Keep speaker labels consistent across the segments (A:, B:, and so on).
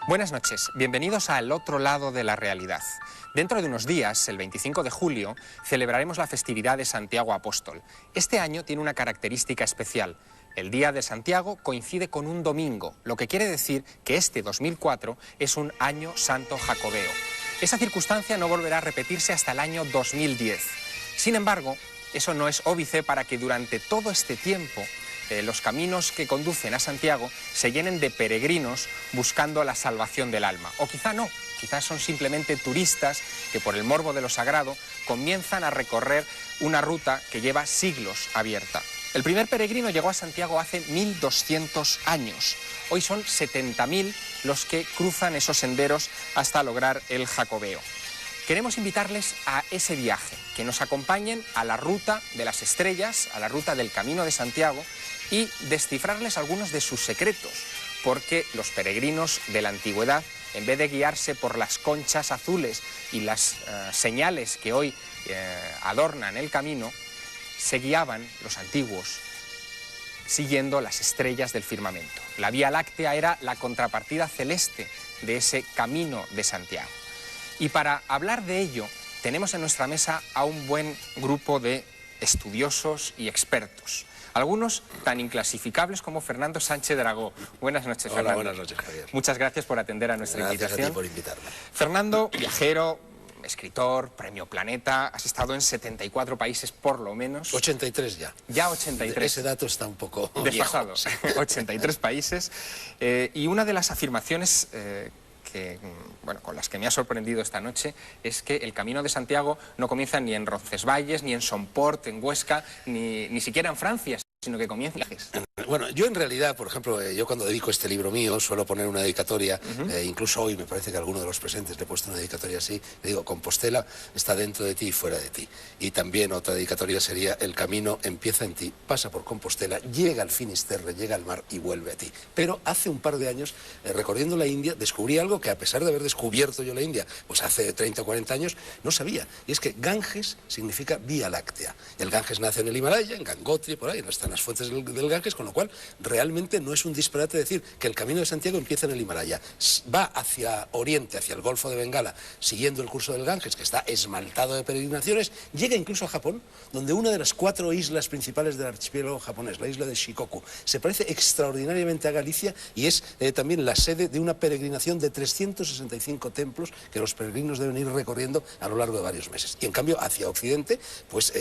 A: Buenas noches, bienvenidos a Al otro lado de la realidad. Dentro de unos días, el 25 de julio, celebraremos la festividad de Santiago Apóstol. Este año tiene una característica especial. El Día de Santiago coincide con un domingo, lo que quiere decir que este 2004 es un año santo jacobeo. Esa circunstancia no volverá a repetirse hasta el año 2010. Sin embargo, eso no es óbice para que durante todo este tiempo los caminos que conducen a Santiago se llenen de peregrinos buscando la salvación del alma. O quizá no, quizás son simplemente turistas que por el morbo de lo sagrado comienzan a recorrer una ruta que lleva siglos abierta. El primer peregrino llegó a Santiago hace 1200 años. Hoy son 70.000 los que cruzan esos senderos hasta lograr el jacobeo. Queremos invitarles a ese viaje, que nos acompañen a la ruta de las estrellas, a la ruta del Camino de Santiago y descifrarles algunos de sus secretos, porque los peregrinos de la antigüedad, en vez de guiarse por las conchas azules y las señales que hoy adornan el camino, se guiaban, los antiguos, siguiendo las estrellas del firmamento. La Vía Láctea era la contrapartida celeste de ese Camino de Santiago. Y para hablar de ello, tenemos en nuestra mesa a un buen grupo de estudiosos y expertos. Algunos tan inclasificables como Fernando Sánchez Dragó. Buenas noches,
B: Hola,
A: Fernando.
B: buenas noches, Javier.
A: Muchas gracias por atender a nuestra invitación.
B: Gracias a ti por invitarme.
A: Fernando, viajero, escritor, premio Planeta, has estado en 74 países por lo menos.
B: 83 ya.
A: Ya 83.
B: Ese dato está un poco
A: desfasado.
B: viejo.
A: 83 países. Y una de las afirmaciones con las que me ha sorprendido esta noche es que el Camino de Santiago no comienza ni en Roncesvalles, ni en Somport, en Huesca, ni siquiera en Francia, sino que comienza en viajes.
B: Bueno, yo en realidad, por ejemplo, yo cuando dedico este libro mío suelo poner una dedicatoria, incluso hoy me parece que a alguno de los presentes le he puesto una dedicatoria así, le digo, Compostela está dentro de ti y fuera de ti. Y también otra dedicatoria sería, el camino empieza en ti, pasa por Compostela, llega al Finisterre, llega al mar y vuelve a ti. Pero hace un par de años, recorriendo la India, descubrí algo que a pesar de haber descubierto yo la India, pues hace 30 o 40 años, no sabía. Y es que Ganges significa Vía Láctea. El Ganges nace en el Himalaya, en Gangotri, por ahí, no están las fuentes del Ganges, con lo cual realmente no es un disparate decir que el Camino de Santiago empieza en el Himalaya, va hacia Oriente, hacia el Golfo de Bengala, siguiendo el curso del Ganges, que está esmaltado de peregrinaciones, llega incluso a Japón, donde una de las 4 islas principales del archipiélago japonés, la isla de Shikoku, se parece extraordinariamente a Galicia y es también la sede de una peregrinación de 365 templos que los peregrinos deben ir recorriendo a lo largo de varios meses. Y en cambio, hacia Occidente, pues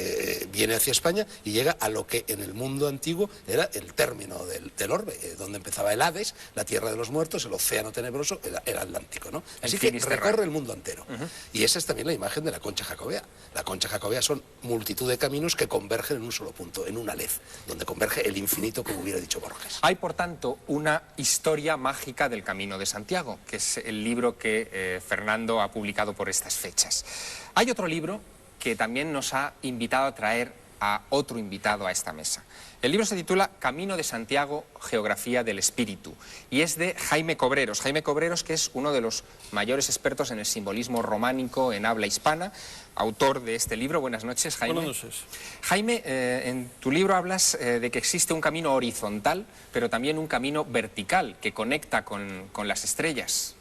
B: viene hacia España y llega a lo que en el mundo antiguo era el término del orbe, donde empezaba el Hades, la tierra de los muertos, el océano tenebroso, el Atlántico, ¿no? Así que recorre el mundo entero. Y esa es también la imagen de la concha jacobea. La concha jacobea son multitud de caminos que convergen en un solo punto, en una lez, donde converge el infinito, como hubiera dicho Borges.
A: Hay, por tanto, una historia mágica del Camino de Santiago, que es el libro que Fernando ha publicado por estas fechas. Hay otro libro que también nos ha invitado a traer a otro invitado a esta mesa. El libro se titula Camino de Santiago, Geografía del Espíritu, y es de Jaime Cobreros. Jaime Cobreros, que es uno de los mayores expertos en el simbolismo románico en habla hispana, autor de este libro. Buenas noches, Jaime.
C: Buenas noches.
A: Jaime, en tu libro hablas de que existe un camino horizontal, pero también un camino vertical que conecta con las estrellas.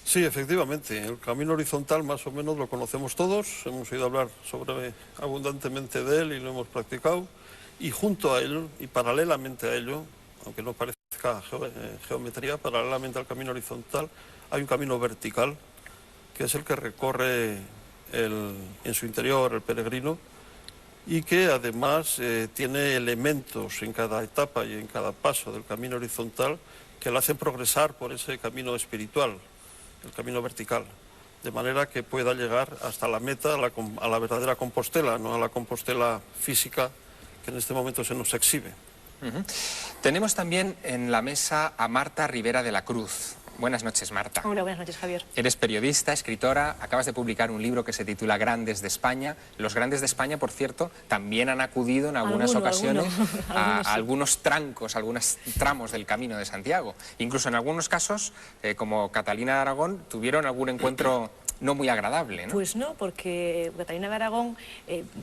C: Sí, efectivamente, el camino horizontal más o menos lo conocemos todos, hemos oído hablar abundantemente de él y lo hemos practicado, y junto a él, y paralelamente a ello, aunque no parezca geometría, paralelamente al camino horizontal, hay un camino vertical, que es el que recorre en su interior el peregrino, y que además tiene elementos en cada etapa y en cada paso del camino horizontal que le hacen progresar por ese camino espiritual, el camino vertical, de manera que pueda llegar hasta la meta, a la verdadera Compostela, no a la Compostela física que en este momento se nos exhibe.
A: Tenemos también en la mesa a Marta Rivera de la Cruz. Buenas noches, Marta.
D: Hola, buenas noches, Javier.
A: Eres periodista, escritora, acabas de publicar un libro que se titula Grandes de España. Los Grandes de España, por cierto, también han acudido en algunas ocasiones a algunos trancos, algunos tramos del Camino de Santiago. Incluso en algunos casos, como Catalina de Aragón, tuvieron algún encuentro no muy agradable, ¿no?
D: Pues no, porque Catalina de Aragón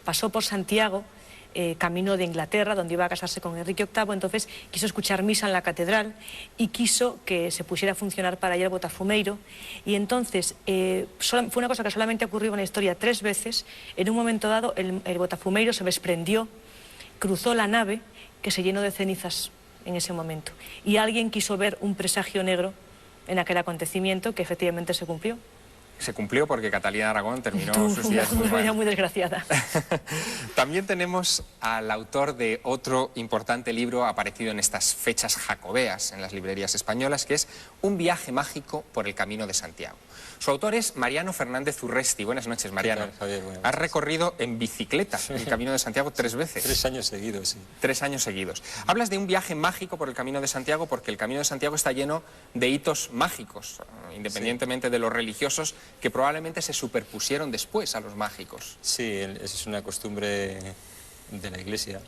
D: pasó por Santiago camino de Inglaterra, donde iba a casarse con Enrique VIII, entonces quiso escuchar misa en la catedral y quiso que se pusiera a funcionar para ella el botafumeiro, y entonces fue una cosa que solamente ocurrió en la historia 3 veces. En un momento dado el botafumeiro se desprendió, cruzó la nave, que se llenó de cenizas en ese momento, y alguien quiso ver un presagio negro en aquel acontecimiento, que efectivamente se cumplió.
A: Se cumplió porque Catalina de Aragón terminó sus días muy mal.
D: Muy desgraciada.
A: También tenemos al autor de otro importante libro aparecido en estas fechas jacobeas en las librerías españolas, que es Un viaje mágico por el Camino de Santiago. Su autor es Mariano Fernández Urresti. Buenas noches, Mariano.
E: ¿Qué tal, Javier? Buenas
A: Has
E: noches.
A: recorrido en bicicleta el Camino de Santiago 3 veces.
E: 3 años seguidos, sí.
A: 3 años seguidos. Hablas de un viaje mágico por el Camino de Santiago porque el Camino de Santiago está lleno de hitos mágicos, independientemente de los religiosos, que probablemente se superpusieron después a los mágicos.
E: Sí, esa es una costumbre de la Iglesia,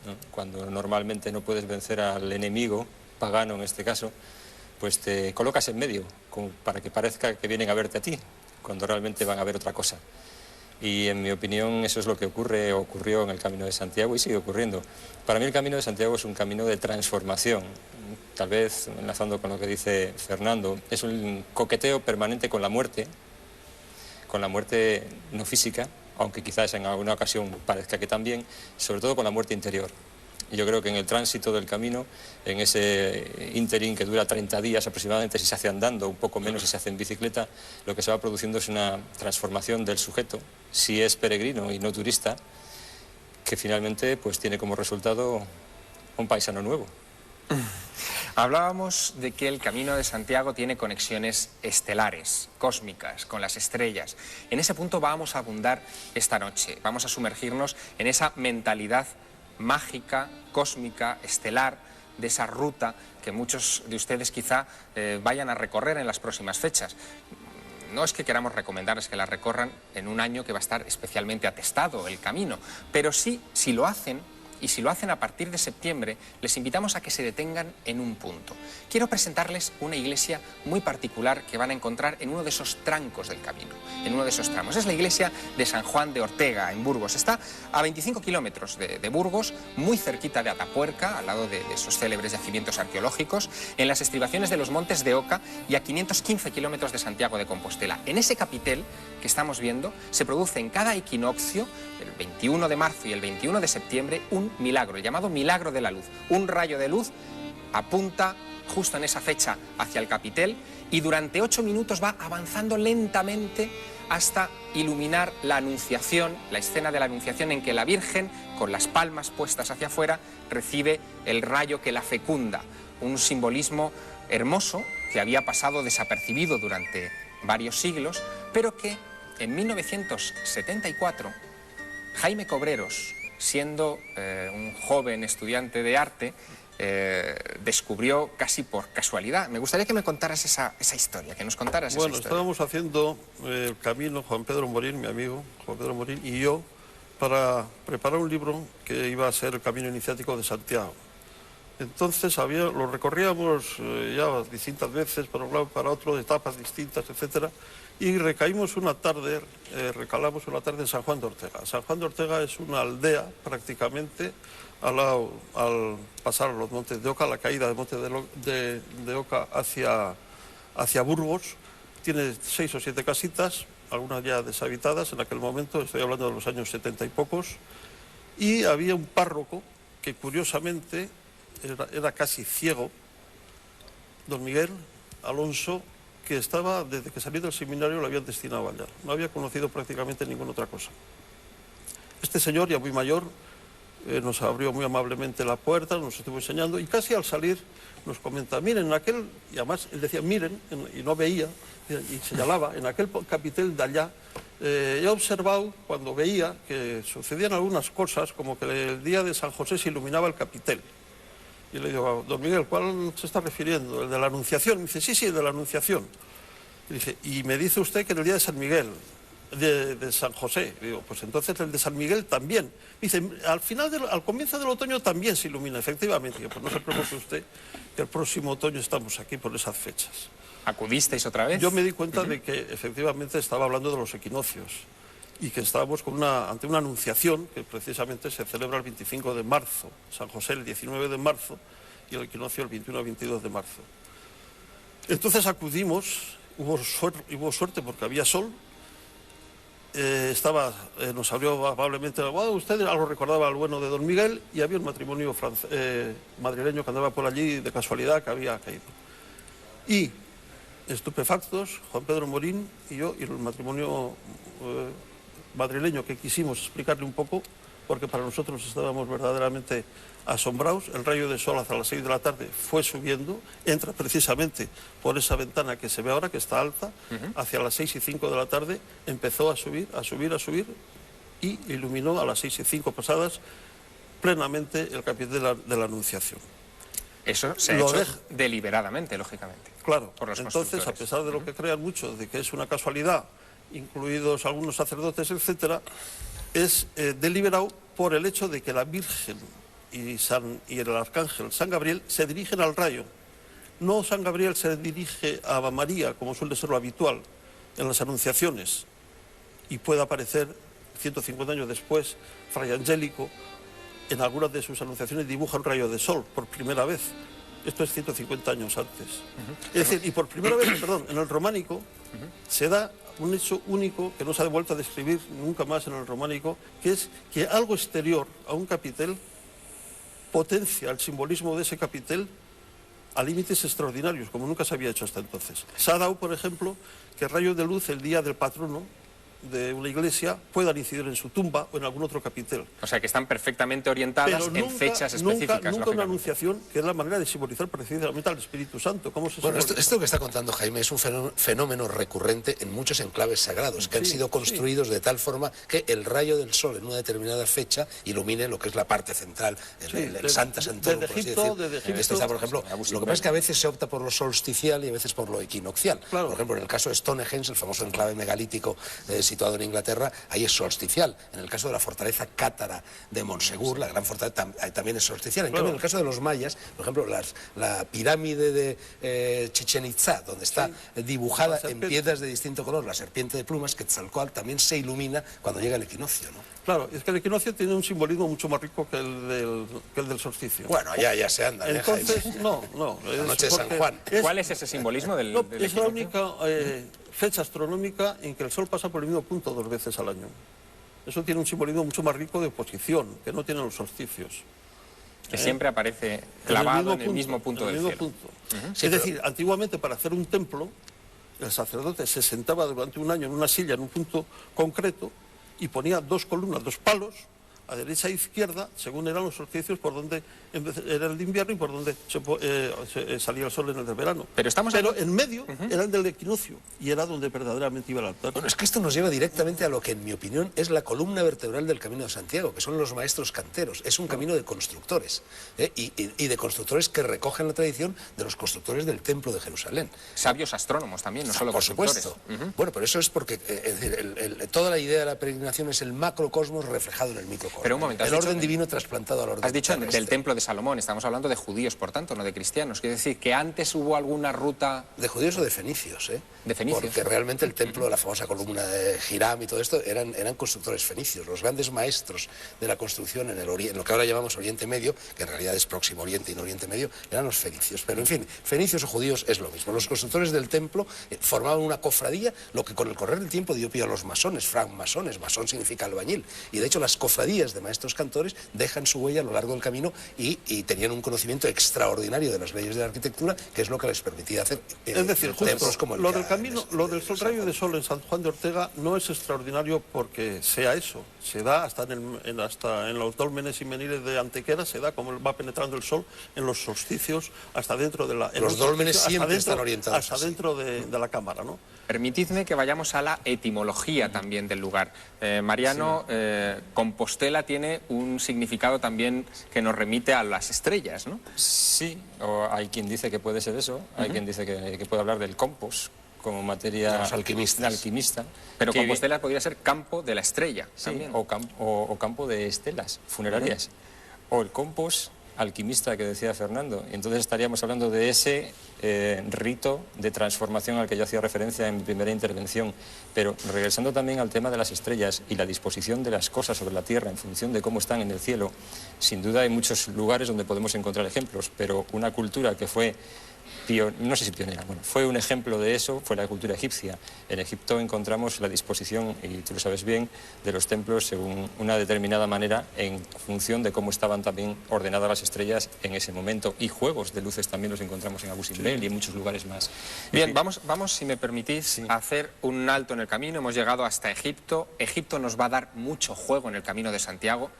E: ¿no? Cuando normalmente no puedes vencer al enemigo, pagano en este caso, pues te colocas en medio, como para que parezca que vienen a verte a ti, cuando realmente van a ver otra cosa. Y en mi opinión eso es lo que ocurrió en el Camino de Santiago y sigue ocurriendo. Para mí el Camino de Santiago es un camino de transformación. Tal vez, enlazando con lo que dice Fernando, es un coqueteo permanente con la muerte no física, aunque quizás en alguna ocasión parezca que también, sobre todo con la muerte interior. Y yo creo que en el tránsito del camino, en ese interín que dura 30 días aproximadamente, si se hace andando, un poco menos si se hace en bicicleta, lo que se va produciendo es una transformación del sujeto, si es peregrino y no turista, que finalmente pues tiene como resultado un paisano nuevo.
A: Hablábamos de que el Camino de Santiago tiene conexiones estelares, cósmicas, con las estrellas. En ese punto vamos a abundar esta noche. Vamos a sumergirnos en esa mentalidad mágica, cósmica, estelar, de esa ruta que muchos de ustedes quizá vayan a recorrer en las próximas fechas. No es que queramos recomendarles que la recorran en un año que va a estar especialmente atestado el camino, pero sí, si lo hacen, y si lo hacen a partir de septiembre, les invitamos a que se detengan en un punto. Quiero presentarles una iglesia muy particular que van a encontrar en uno de esos trancos del camino, en uno de esos tramos. Es la iglesia de San Juan de Ortega, en Burgos. Está a 25 kilómetros de Burgos, muy cerquita de Atapuerca, al lado de esos célebres yacimientos arqueológicos, en las estribaciones de los Montes de Oca y a 515 kilómetros de Santiago de Compostela. En ese capitel que estamos viendo se produce en cada equinoccio, el 21 de marzo y el 21 de septiembre, un milagro, el llamado milagro de la luz. Un rayo de luz apunta justo en esa fecha hacia el capitel y durante 8 minutos va avanzando lentamente hasta iluminar la Anunciación, la escena de la Anunciación en que la Virgen, con las palmas puestas hacia afuera, recibe el rayo que la fecunda. Un simbolismo hermoso que había pasado desapercibido durante varios siglos, pero que en 1974 Jaime Cobreros, siendo un joven estudiante de arte, descubrió casi por casualidad. Me gustaría que me contaras esa historia, que nos contaras esa historia.
C: Bueno, estábamos haciendo el camino, Juan Pedro Morín, mi amigo, Juan Pedro Morín, y yo, para preparar un libro que iba a ser el Camino Iniciático de Santiago. Entonces lo recorríamos ya distintas veces, para un lado, para otro, de etapas distintas, etcétera, y recalamos una tarde en San Juan de Ortega. San Juan de Ortega es una aldea prácticamente al pasar los Montes de Oca, la caída del Monte de Oca hacia Burgos. Tiene 6 o 7 casitas, algunas ya deshabitadas en aquel momento, estoy hablando de los años 70 y pocos, y había un párroco que curiosamente era casi ciego, don Miguel Alonso, que estaba, desde que salió del seminario, lo habían destinado allá. No había conocido prácticamente ninguna otra cosa. Este señor, ya muy mayor, nos abrió muy amablemente la puerta, nos estuvo enseñando, y casi al salir nos comenta, miren, en aquel, y además él decía, miren, y no veía, y señalaba, en aquel capitel de allá, he observado, cuando veía, que sucedían algunas cosas, como que el día de San José se iluminaba el capitel. Y le digo, don Miguel, ¿cuál se está refiriendo? ¿El de la Anunciación? Me dice, sí, el de la Anunciación. Y dice, y me dice usted que en el día de San Miguel, de San José. Y digo, pues entonces el de San Miguel también. Dice, al comienzo del otoño también se ilumina, efectivamente. Y digo, pues no se preocupe usted, que el próximo otoño estamos aquí por esas fechas.
A: ¿Acudisteis otra vez?
C: Yo me di cuenta de que efectivamente estaba hablando de los equinoccios. y que estábamos ante una anunciación que precisamente se celebra el 25 de marzo, San José el 19 de marzo y el equinoccio el 21 o 22 de marzo. Entonces acudimos, hubo suerte porque había sol, nos abrió amablemente, usted algo recordaba al bueno de don Miguel, y había un matrimonio madrileño que andaba por allí de casualidad que había caído. Y estupefactos, Juan Pedro Morín y yo, y el matrimonio madrileño, que quisimos explicarle un poco, porque para nosotros estábamos verdaderamente asombrados. El rayo de sol hasta las 6 de la tarde fue subiendo, entra precisamente por esa ventana que se ve ahora, que está alta, hacia las 6 y 5 de la tarde empezó a subir, y iluminó a las 6 y 5 pasadas plenamente el capitel de la Anunciación.
A: Eso se ha hecho deliberadamente, lógicamente.
C: Claro,
A: por los
C: entonces, a pesar de lo que crean muchos, de que es una casualidad, incluidos algunos sacerdotes, etcétera, es deliberado por el hecho de que la Virgen y el Arcángel San Gabriel se dirigen al rayo. No San Gabriel se dirige a María, como suele ser lo habitual en las anunciaciones, y puede aparecer 150 años después, Fray Angélico, en algunas de sus anunciaciones dibuja un rayo de sol por primera vez. Esto es 150 años antes. Es decir, y por primera vez, perdón, en el románico se da un hecho único que no se ha vuelto a describir nunca más en el románico, que es que algo exterior a un capitel potencia el simbolismo de ese capitel a límites extraordinarios, como nunca se había hecho hasta entonces. Se ha dado, por ejemplo, que rayos de luz el día del patrono de una iglesia puedan incidir en su tumba o en algún otro capitel.
A: O sea, que están perfectamente orientadas en fechas específicas.
C: Nunca una anunciación, que es la manera de simbolizar precisamente al Espíritu Santo. ¿Cómo se
B: bueno, esto que está contando Jaime es un fenómeno recurrente en muchos enclaves sagrados, que han sido construidos de tal forma que el rayo del sol en una determinada fecha ilumine lo que es la parte central, el Santa Santorum, por así decir. Esto está, por ejemplo, lo que pasa es que a veces se opta por lo solsticial y a veces por lo equinoccial.
C: Claro.
B: Por ejemplo, en el caso de Stonehenge, el famoso enclave megalítico situado en Inglaterra, ahí es solsticial. En el caso de la fortaleza cátara de Monsegur, la gran fortaleza, también es solsticial. En cambio, en el caso de los mayas, por ejemplo, la pirámide de Chichén Itzá, donde está dibujada en piedras de distinto color la serpiente de plumas, Quetzalcóatl, también se ilumina cuando llega el equinoccio, ¿no?
C: Claro, es que el equinoccio tiene un simbolismo mucho más rico que el del solsticio.
B: Bueno, ya se anda.
C: Entonces,
B: Jaime.
C: no.
B: La noche de San Juan.
A: ¿Cuál es ese simbolismo del
C: es
A: equinoccio?
C: la única fecha astronómica en que el Sol pasa por el mismo punto 2 veces al año. Eso tiene un simbolismo mucho más rico de posición, que no tienen los solsticios.
A: Que siempre aparece clavado en el mismo punto del cielo.
C: Sí, es decir, antiguamente para hacer un templo, el sacerdote se sentaba durante un año en una silla en un punto concreto y ponía 2 columnas, 2 palos, a derecha e izquierda, según eran los solsticios, por donde era el de invierno y por donde salía el sol en el de verano.
A: Pero
C: en medio era el del equinoccio, y era donde verdaderamente iba el altar.
B: Bueno, es que esto nos lleva directamente a lo que, en mi opinión, es la columna vertebral del Camino de Santiago, que son los maestros canteros. Es un camino de constructores, y de constructores que recogen la tradición de los constructores del Templo de Jerusalén.
A: Sabios astrónomos también, no solo
B: por
A: constructores.
B: Supuesto. Bueno, pero eso es porque toda la idea de la peregrinación es el macrocosmos reflejado en el microcosmos.
A: Pero un momento,
B: el orden divino trasplantado al orden
A: Has dicho
B: terrestre.
A: del templo de Salomón, estamos hablando de judíos, por tanto, no de cristianos. Quiere decir que antes hubo alguna ruta...
B: ¿De judíos o de fenicios?
A: De fenicios.
B: Porque realmente el templo, la famosa columna de Hiram y todo esto, eran constructores fenicios. Los grandes maestros de la construcción en lo que ahora llamamos Oriente Medio, que en realidad es Próximo Oriente y no Oriente Medio, eran los fenicios. Pero en fin, fenicios o judíos es lo mismo. Los constructores del templo formaban una cofradía, lo que con el correr del tiempo dio pie a los masones, francmasones. Masón significa albañil. Y de hecho las cofradías de maestros cantores dejan su huella a lo largo del camino y tenían un conocimiento extraordinario de las leyes de la arquitectura, que es lo que les permitía hacer
C: es decir,
B: templos como el
C: lo del camino, lo del rayo de sol en San Juan de Ortega no es extraordinario porque sea eso. Se da hasta en los dólmenes y meniles de Antequera, se da como va penetrando el sol en los solsticios hasta dentro de la...
B: Los dólmenes siempre están orientados
C: hasta dentro de la cámara, ¿no?
A: Permitidme que vayamos a la etimología también del lugar. Mariano, Compostela tiene un significado también que nos remite a las estrellas, ¿no?
E: Sí, o hay quien dice que puede ser eso, hay quien dice que puede hablar del compos como materia
B: de los alquimistas.
E: de alquimista.
A: Pero Compostela podría ser campo de la estrella
E: Sí,
A: también.
E: o campo de estelas funerarias. O el compos alquimista que decía Fernando. Y entonces estaríamos hablando de ese rito de transformación al que yo hacía referencia en mi primera intervención. Pero regresando también al tema de las estrellas y la disposición de las cosas sobre la Tierra en función de cómo están en el cielo, sin duda hay muchos lugares donde podemos encontrar ejemplos, pero una cultura que fue no sé si pionera, bueno, fue un ejemplo de eso, fue la cultura egipcia. En Egipto encontramos la disposición, y tú lo sabes bien, de los templos según una determinada manera en función de cómo estaban también ordenadas las estrellas en ese momento. Y juegos de luces también los encontramos en Abu Simbel y en muchos lugares más.
A: Bien, vamos, si me permitís, a hacer un alto en el camino. Hemos llegado hasta Egipto. Egipto nos va a dar mucho juego en el Camino de Santiago.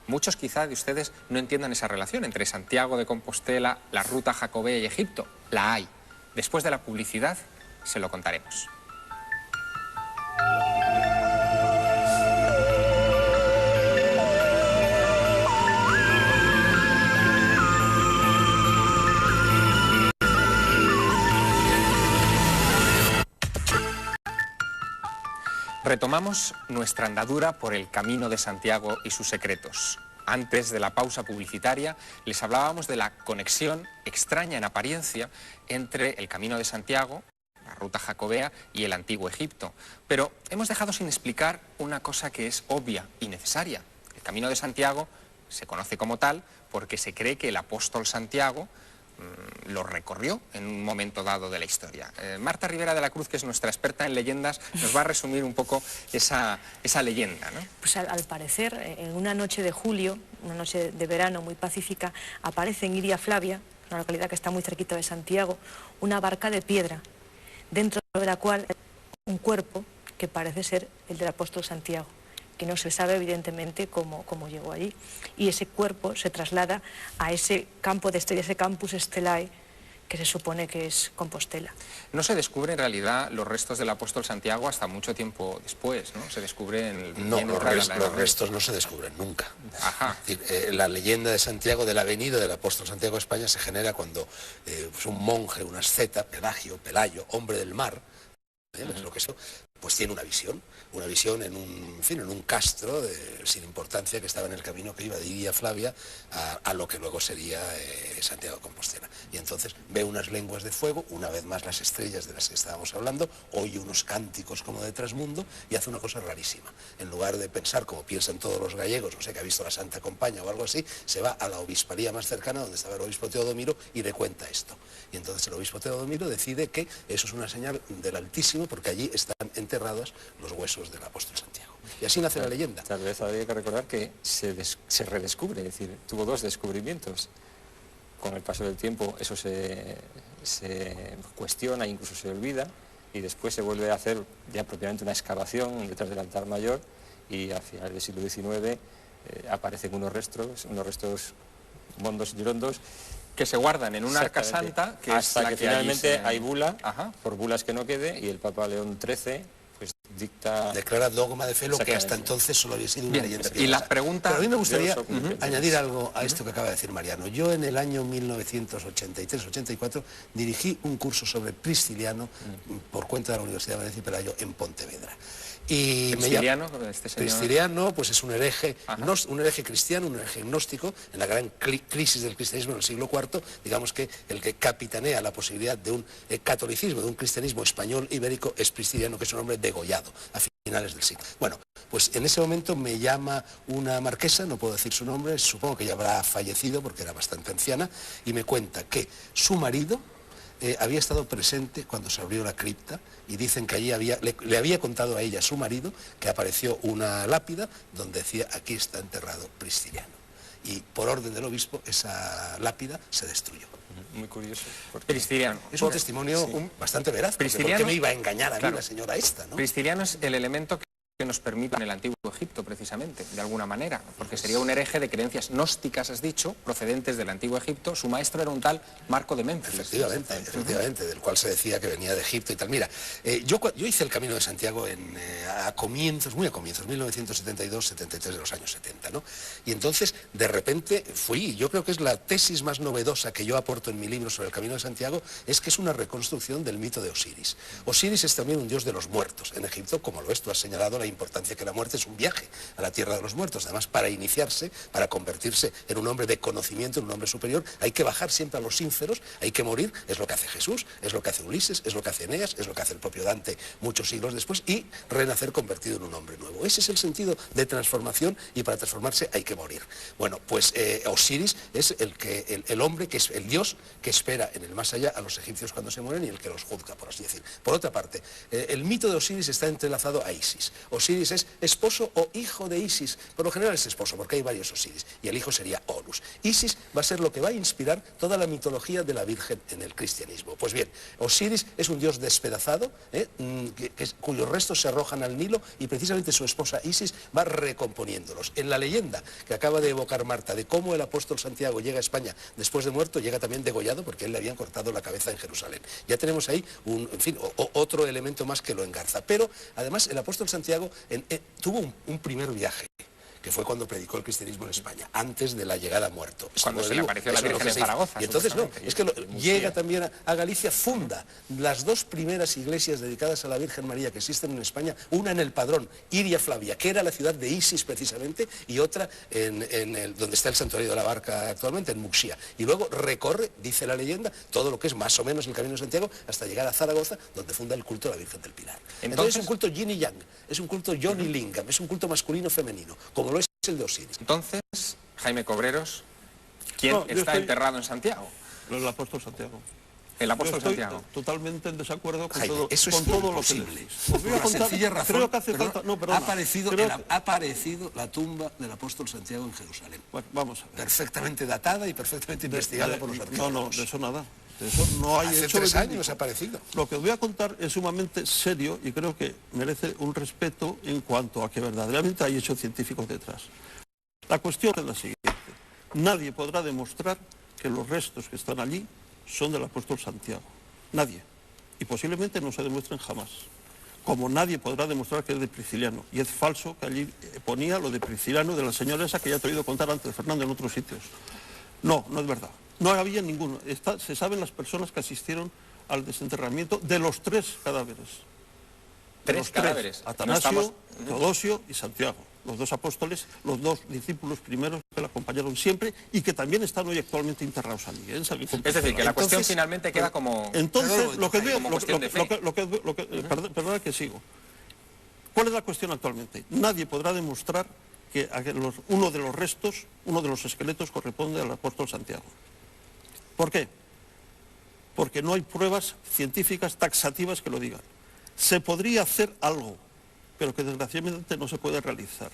A: Muchos quizá de ustedes no entiendan esa relación entre Santiago de Compostela, la ruta jacobea y Egipto. La hay. Después de la publicidad se lo contaremos. Retomamos nuestra andadura por el Camino de Santiago y sus secretos. Antes de la pausa publicitaria les hablábamos de la conexión extraña en apariencia entre el Camino de Santiago, la ruta jacobea y el antiguo Egipto. Pero hemos dejado sin explicar una cosa que es obvia y necesaria. El Camino de Santiago se conoce como tal porque se cree que el apóstol Santiago lo recorrió en un momento dado de la historia. Marta Rivera de la Cruz, que es nuestra experta en leyendas, nos va a resumir un poco esa leyenda, ¿no?
D: Pues al parecer, en una noche de julio, una noche de verano muy pacífica, aparece en Iria Flavia, una localidad que está muy cerquita de Santiago, una barca de piedra, dentro de la cual un cuerpo que parece ser el del apóstol Santiago, que no se sabe evidentemente cómo llegó allí. Y ese cuerpo se traslada a ese campo de estrellas, ese campus Stellae, que se supone que es Compostela.
A: No se descubre en realidad los restos del apóstol Santiago hasta mucho tiempo después, ¿no? Se descubre en el...
B: No, los restos no se descubren nunca.
A: Ajá.
B: Es decir, la leyenda de Santiago, de la venida del apóstol Santiago a España, se genera cuando pues un monje, un asceta, Pelayo, hombre del mar, es lo que es, pues tiene una visión en un castro sin importancia que estaba en el camino que iba de Iria Flavia a lo que luego sería Santiago de Compostela. Y entonces ve unas lenguas de fuego, una vez más las estrellas de las que estábamos hablando, oye unos cánticos como de trasmundo y hace una cosa rarísima. En lugar de pensar como piensan todos los gallegos, no sé, que ha visto la Santa Compaña o algo así, se va a la obispalía más cercana donde estaba el obispo Teodomiro y le cuenta esto. Y entonces el obispo Teodomiro decide que eso es una señal del Altísimo porque allí están enterrados los huesos del apóstol Santiago. Y así nace la leyenda.
E: Tal vez habría que recordar que se redescubre, es decir, tuvo dos descubrimientos. Con el paso del tiempo eso se cuestiona, incluso se olvida, y después se vuelve a hacer ya propiamente una excavación detrás del altar mayor, y a finales del siglo XIX aparecen unos restos mondos y rondos,
A: que se guardan en un arca santa, que
E: hasta
A: es la
E: que finalmente hay bula,
A: Ajá.
E: por bulas que no quede, y el Papa León XIII pues dicta...
B: Declara dogma de fe lo que hasta entonces solo había sido una leyenda.
A: Y la pregunta...
B: Pero a mí me gustaría añadir algo a esto que acaba de decir Mariano. Yo en el año 1983-84 dirigí un curso sobre Prisciliano por cuenta de la Universidad de Valencia y Pelayo en Pontevedra. Y
A: Prisciliano, este señor...
B: Prisciliano, pues es un hereje cristiano, un hereje gnóstico, en la gran crisis del cristianismo en el siglo IV, digamos que el que capitanea la posibilidad de un catolicismo, de un cristianismo español ibérico, es Prisciliano, que es un hombre degollado a finales del siglo. Bueno, pues en ese momento me llama una marquesa, no puedo decir su nombre, supongo que ya habrá fallecido porque era bastante anciana, y me cuenta que su marido había estado presente cuando se abrió la cripta y dicen que allí le había contado a ella, su marido, que apareció una lápida donde decía aquí está enterrado Prisciliano. Y por orden del obispo esa lápida se destruyó.
E: Muy curioso.
A: Prisciliano.
B: Es un testimonio bastante veraz, porque ¿por qué me iba a engañar a mí la señora esta, ¿no?
A: Prisciliano es el elemento que nos permite en el antiguo Egipto, precisamente, de alguna manera, porque sería un hereje de creencias gnósticas, has dicho, procedentes del antiguo Egipto. Su maestro era un tal Marco de Menfis.
B: Efectivamente, del cual se decía que venía de Egipto y tal. Mira, yo hice el Camino de Santiago muy a comienzos, 1972, 73 de los años 70, ¿no? Y entonces, de repente, yo creo que es la tesis más novedosa que yo aporto en mi libro sobre el Camino de Santiago, es que es una reconstrucción del mito de Osiris. Osiris es también un dios de los muertos en Egipto, como tú has señalado, la importancia que la muerte es un viaje viaje a la tierra de los muertos. Además, para iniciarse, para convertirse en un hombre de conocimiento, en un hombre superior, hay que bajar siempre a los ínferos, hay que morir, es lo que hace Jesús, es lo que hace Ulises, es lo que hace Eneas, es lo que hace el propio Dante muchos siglos después, y renacer convertido en un hombre nuevo. Ese es el sentido de transformación, y para transformarse hay que morir. Bueno, pues Osiris es el hombre, que es el dios que espera en el más allá a los egipcios cuando se mueren y el que los juzga, por así decir. Por otra parte, el mito de Osiris está entrelazado a Isis. Osiris es esposo o hijo de Isis. Por lo general es esposo, porque hay varios Osiris, y el hijo sería Horus. Isis va a ser lo que va a inspirar toda la mitología de la Virgen en el cristianismo. Pues bien, Osiris es un dios despedazado, cuyos restos se arrojan al Nilo, y precisamente su esposa Isis va recomponiéndolos. En la leyenda que acaba de evocar Marta, de cómo el apóstol Santiago llega a España después de muerto, llega también degollado porque él le habían cortado la cabeza en Jerusalén. Ya tenemos ahí otro elemento más que lo engarza. Pero además el apóstol Santiago tuvo un primer viaje, que fue cuando predicó el cristianismo en España, antes de la llegada a muerto.
A: Cuando se le apareció la Virgen en Zaragoza.
B: Y entonces no, es que llega también a Galicia, funda las dos primeras iglesias dedicadas a la Virgen María que existen en España, una en el Padrón, Iria Flavia, que era la ciudad de Isis precisamente, y otra donde está el santuario de la Barca actualmente, en Muxía. Y luego recorre, dice la leyenda, todo lo que es más o menos el Camino de Santiago, hasta llegar a Zaragoza, donde funda el culto a la Virgen del Pilar. Entonces es un culto yin y yang, es un culto Yon y Lingam, es un culto masculino-femenino, como lo es el de Osiris.
A: Entonces, Jaime Cobreros, ¿quién está enterrado en Santiago?
C: El apóstol Santiago.
A: El apóstol
C: Yo estoy
A: Santiago.
C: totalmente en desacuerdo con
B: Jaime,
C: todo,
B: eso es
C: con todo lo que
B: imposible.
C: decís.
B: Por la sencilla razón,
C: creo que hace falta... No, perdona,
B: ha aparecido la tumba del apóstol Santiago en Jerusalén.
C: Bueno, vamos a ver.
B: Perfectamente datada y perfectamente investigada por los arqueólogos.
C: No, de eso nada. De eso no hay
B: Hace
C: hecho
B: 3
C: verídico.
B: años ha aparecido.
C: Lo que os voy a contar es sumamente serio y creo que merece un respeto en cuanto a que verdaderamente hay hechos científicos detrás. La cuestión es la siguiente. Nadie podrá demostrar que los restos que están allí son del apóstol Santiago. Nadie. Y posiblemente no se demuestren jamás. Como nadie podrá demostrar que es de Prisciliano. Y es falso que allí ponía lo de Prisciliano, de la señora esa que ya te he oído contar antes, Fernando, en otros sitios. No, no es verdad. No había ninguno. Se saben las personas que asistieron al desenterramiento de los 3 cadáveres.
A: ¿Tres cadáveres?
C: Atanasio, Teodosio y Santiago. Los 2 apóstoles, los 2 discípulos primeros que la acompañaron siempre y que también están hoy actualmente enterrados allí.
A: Es decir, que la cuestión finalmente queda como...
C: Entonces,
A: perdona
C: que sigo. ¿Cuál es la cuestión actualmente? Nadie podrá demostrar que uno de los restos, uno de los esqueletos corresponde al apóstol Santiago. ¿Por qué? Porque no hay pruebas científicas taxativas que lo digan. Se podría hacer algo, pero que desgraciadamente no se puede realizar.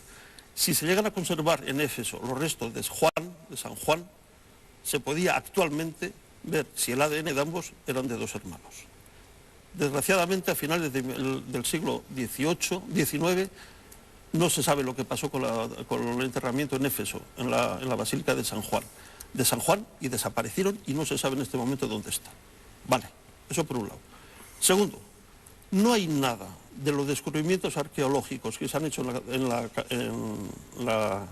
C: Si se llegan a conservar en Éfeso los restos de San Juan, se podía actualmente ver si el ADN de ambos eran de 2 hermanos. Desgraciadamente, a finales del siglo XVIII, XIX, no se sabe lo que pasó con el enterramiento en Éfeso, en la Basílica de San Juan, y desaparecieron y no se sabe en este momento dónde están. Vale, eso por un lado. Segundo, no hay nada de los descubrimientos arqueológicos que se han hecho en la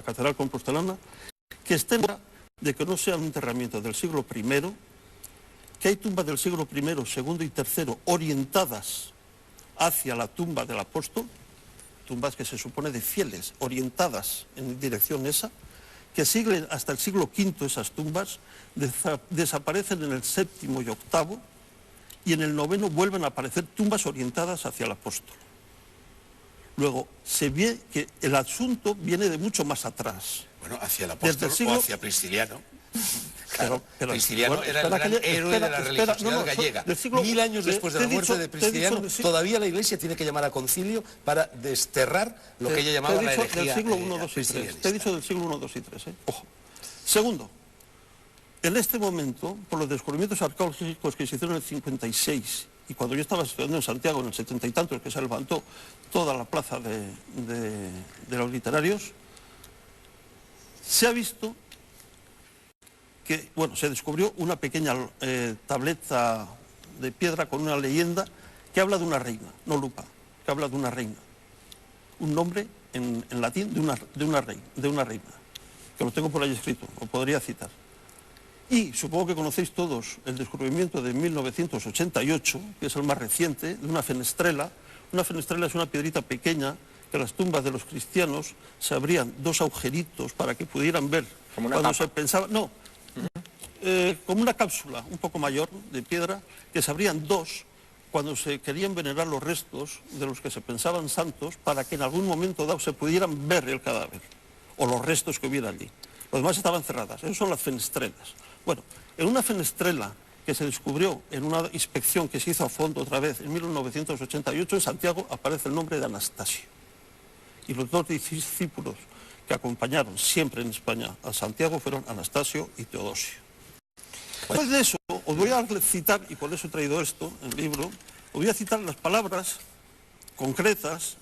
C: Catedral Compostelana que estén de que no sea un enterramiento del siglo I, que hay tumbas del siglo I, II y III orientadas hacia la tumba del apóstol, tumbas que se supone de fieles, orientadas en dirección esa, que siguen hasta el siglo V esas tumbas, desaparecen en el VII y VIII, y en el IX vuelven a aparecer tumbas orientadas hacia el apóstol. Luego, se ve que el asunto viene de mucho más atrás.
B: Bueno, hacia el apóstol o hacia Prisciliano. Claro,
C: pero,
B: Prisciliano
C: bueno,
B: era el gran héroe de la religiosidad gallega. 1000 años después de la muerte de Prisciliano, todavía la Iglesia tiene que llamar a concilio para desterrar lo que ella llamaba la herejía.
C: Te he dicho del siglo I, II y III. Ojo. Segundo, en este momento, por los descubrimientos arqueológicos que se hicieron en el 56, y cuando yo estaba estudiando en Santiago en el 70 y tantos, que se levantó toda la plaza de los literarios, se ha visto que, bueno, se descubrió una pequeña tableta de piedra con una leyenda que habla de una reina, no lupa, que habla de una reina. Un nombre en latín de una reina, que lo tengo por ahí escrito, lo podría citar. Y supongo que conocéis todos el descubrimiento de 1988, que es el más reciente, de una fenestrela. Una fenestrela es una piedrita pequeña que las tumbas de los cristianos se abrían dos agujeritos para que pudieran ver.
A: Como una
C: cuando
A: tapa.
C: se pensaba, no, como una cápsula un poco mayor de piedra, que se abrían dos cuando se querían venerar los restos de los que se pensaban santos, para que en algún momento dado se pudieran ver el cadáver o los restos que hubiera allí. Los demás estaban cerradas. Esas son las fenestrelas. Bueno, en una fenestrela que se descubrió en una inspección que se hizo a fondo otra vez en 1988 en Santiago, aparece el nombre de Anastasio. Y los dos discípulos que acompañaron siempre en España a Santiago fueron Anastasio y Teodosio. Después de eso, os voy a citar, y por eso he traído esto, el libro, os voy a citar las palabras concretas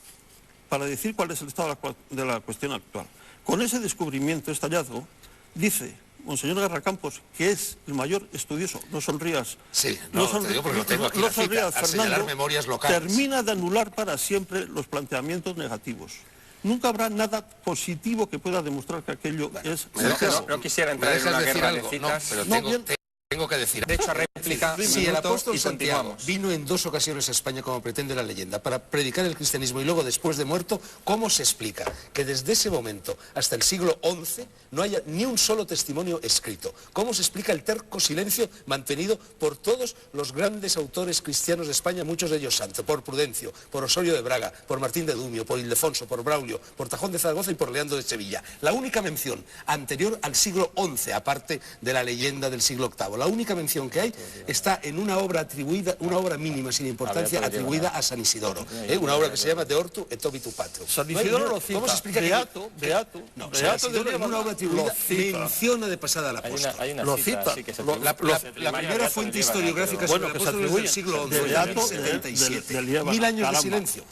C: para decir cuál es el estado de la cuestión actual. Con ese descubrimiento, este hallazgo, dice Monseñor Garracampos, que es el mayor estudioso, no sonrías.
B: Sí, no, te digo porque lo tengo aquí,
C: no sonrías,
B: al señalar
C: Fernando,
B: memorias locales.
C: termina de anular para siempre los planteamientos negativos. Nunca habrá nada positivo que pueda demostrar que aquello es...
A: No quisiera
B: ¿Me
A: entrar en
B: dejas
A: una
B: decir
A: guerra de
B: algo? No,
A: citas.
B: pero
C: No,
B: tengo,
C: bien.
B: tengo que decir.
A: De hecho, réplica,
B: Si el
A: minuto
B: apóstol
A: y
B: Santiago
A: continuamos.
B: vino en 2 ocasiones a España, como pretende la leyenda, para predicar el cristianismo y luego después de muerto, ¿cómo se explica que desde ese momento hasta el siglo XI no haya ni un solo testimonio escrito? ¿Cómo se explica el terco silencio mantenido por todos los grandes autores cristianos de España, muchos de ellos santos, por Prudencio, por Osorio de Braga, por Martín de Dumio, por Ildefonso, por Braulio, por Tajón de Zaragoza y por Leandro de Sevilla? La única mención anterior al siglo XI, aparte de la leyenda del siglo VIII, la única mención que hay está en una obra atribuida, una obra mínima sin importancia, atribuida a San Isidoro, una obra que se llama De Ortu et Obitu Patrum.
C: San Isidoro lo cita.
B: ¿Cómo se explica
C: Beato,
B: no,
C: Beato
B: San Isidoro
C: de
B: en una obra atribuida
C: lo cita.
B: menciona de pasada al apóstol?
E: Hay una
C: Lo
E: cita,
C: cita,
E: sí, que se
C: lo-
E: atribuye.
B: La primera fuente historiográfica sobre el
C: Bueno, que se
B: apóstol es
C: atribuye
B: del siglo XI,
C: de Beato,
B: del 77.
C: del Líbano.
B: 1000 años de
C: Caramba.
B: silencio.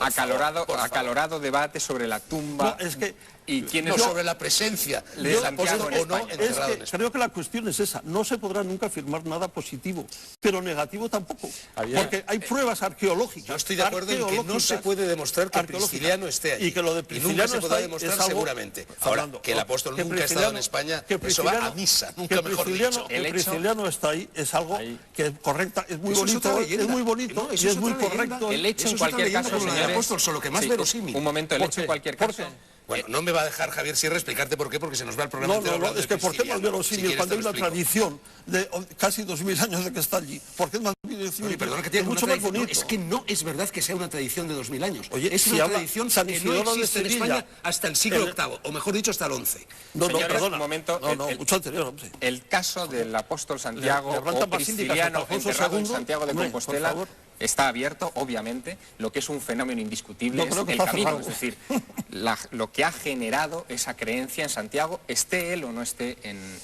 A: Acalorado debate sobre la tumba
C: No, es que
A: y quién
B: No,
A: es...
B: sobre la presencia
A: de
B: del
A: Santiago
B: apóstol
A: en
B: o no
A: España.
C: Es
B: enterrado en
C: que
B: España.
C: creo que la cuestión es esa. No se podrá nunca afirmar nada positivo, pero negativo tampoco. Porque hay pruebas arqueológicas.
B: Yo estoy de acuerdo en que no se puede demostrar que
C: arqueológicas,
B: Prisciliano esté allí.
C: Y que lo de
B: nunca
C: Prisciliano
B: se podrá
C: está ahí
B: demostrar
C: es algo-
B: seguramente. Ahora,
C: Fernando,
B: que el apóstol
C: que
B: nunca ha estado en
C: Prisciliano-
B: España,
C: que
B: eso va a
C: Prisciliano-
B: misa,
C: que
B: nunca mejor
C: Prisciliano-
B: dicho.
C: Que
A: El hecho-
C: Prisciliano está ahí es algo que es correcta, es muy
B: Eso es
C: bonito,
B: otra
C: es
B: leyenda.
C: muy bonito
B: No,
C: y
B: eso
C: es
B: es
C: muy
B: otra leyenda.
C: correcto.
A: El hecho
B: Eso
A: en
B: es
A: cualquier
B: otra leyenda
A: caso,
B: como la del
A: señores...
B: apóstol, solo que más
A: Sí,
B: verosímil.
A: Un momento, el
C: ¿Por
A: hecho en
C: qué?
A: cualquier
C: ¿Por
A: caso...
C: qué?
B: Bueno, no me va a dejar Javier Sierra explicarte por qué, porque se nos va el programa
C: No,
B: entero
C: no, no,
B: hablando
C: es
B: de
C: que ¿por qué no es
B: Prisciliano?
C: verosímil
B: Si quieres,
C: cuando hay
B: te lo
C: una
B: explico.
C: tradición de casi 2000 años de que está allí? ¿Por qué es más verosímil?
B: Oye, perdona que
C: es
B: tiene
C: mucho
B: una
C: más
B: tradición.
C: bonito.
B: No, es que no es verdad que sea una tradición de 2000 años.
C: Oye,
B: es
C: si
B: una
C: habla
B: tradición
C: San
B: que no
C: Isidoro de
B: existe en
C: Sevilla.
B: España hasta el siglo VIII, o mejor dicho, hasta el XI.
C: No,
A: Señores,
C: perdona.
A: un momento,
C: No, mucho anterior, hombre.
A: El caso del apóstol Santiago
C: Le levantan
A: o
C: más síndicas
A: Prisciliano
C: a Alfonso
A: enterrado en
C: II.
A: Santiago de
C: Hombre,
A: Compostela
C: por favor.
A: está abierto, obviamente. Lo que es un fenómeno indiscutible
C: No,
A: es
C: creo que
A: el
C: está
A: camino.
C: cerrado.
A: Es decir, lo que ha generado esa creencia en Santiago, esté él o no esté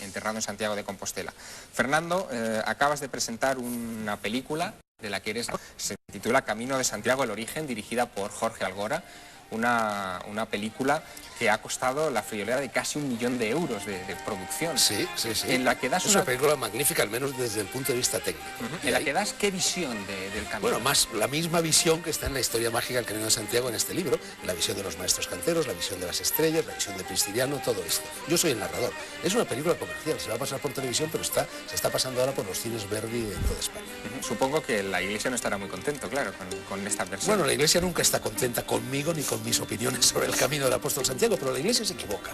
A: enterrado en Santiago de Compostela. Fernando, acabas de presentar una película de la que eres... Se titula Camino de Santiago, el origen, dirigida por Jorge Algora. Una película que ha costado la friolera de casi 1 millón de euros de producción.
B: Sí, sí, sí.
A: En la que das
B: es una película magnífica, al menos desde el punto de vista técnico.
A: En la que das qué visión del camino.
B: Bueno, más la misma visión que está en la historia mágica del Camino de Santiago en este libro, la visión de los maestros canteros, la visión de las estrellas, la visión de Prisciliano, todo esto. Yo soy el narrador. Es una película comercial, se va a pasar por televisión, pero se está pasando ahora por los cines Verdi en toda España.
A: Supongo que la Iglesia no estará muy contento, claro, con esta versión.
B: Bueno, la Iglesia nunca está contenta conmigo ni con mis opiniones sobre el camino del apóstol Santiago, pero la Iglesia se equivoca.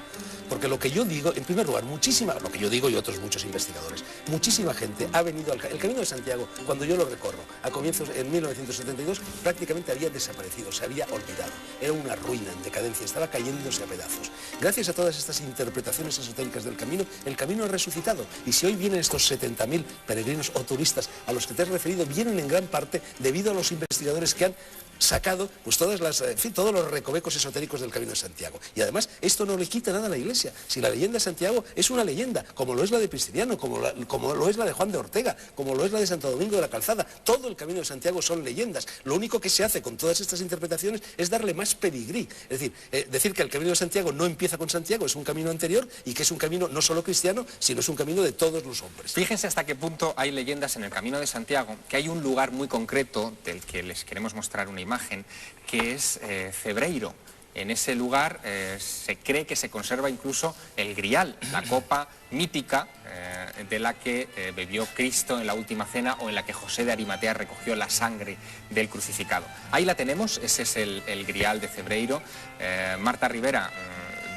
B: Porque lo que yo digo, en primer lugar, lo que yo digo y otros muchos investigadores, muchísima gente ha venido el Camino de Santiago, cuando yo lo recorro, a comienzos, en 1972, prácticamente había desaparecido, se había olvidado. Era una ruina en decadencia, estaba cayéndose a pedazos. Gracias a todas estas interpretaciones esotéricas del camino, el camino ha resucitado. Y si hoy vienen estos 70.000 peregrinos o turistas a los que te has referido, vienen en gran parte debido a los investigadores que han sacado pues todos los recovecos esotéricos del Camino de Santiago. Y además, esto no le quita nada a la Iglesia. Si la leyenda de Santiago es una leyenda, como lo es la de Prisciliano, como lo es la de Juan de Ortega, como lo es la de Santo Domingo de la Calzada, todo el Camino de Santiago son leyendas. Lo único que se hace con todas estas interpretaciones es darle más pedigrí. Es decir, decir que el Camino de Santiago no empieza con Santiago, es un camino anterior y que es un camino no solo cristiano, sino es un camino de todos los hombres.
A: Fíjense hasta qué punto hay leyendas en el Camino de Santiago, que hay un lugar muy concreto del que les queremos mostrar una imagen, que es Cebreiro, En ese lugar se cree que se conserva incluso el grial, la copa mítica de la que bebió Cristo en la última cena o en la que José de Arimatea recogió la sangre del crucificado. Ahí la tenemos, ese es el grial de Cebreiro. Marta Rivera,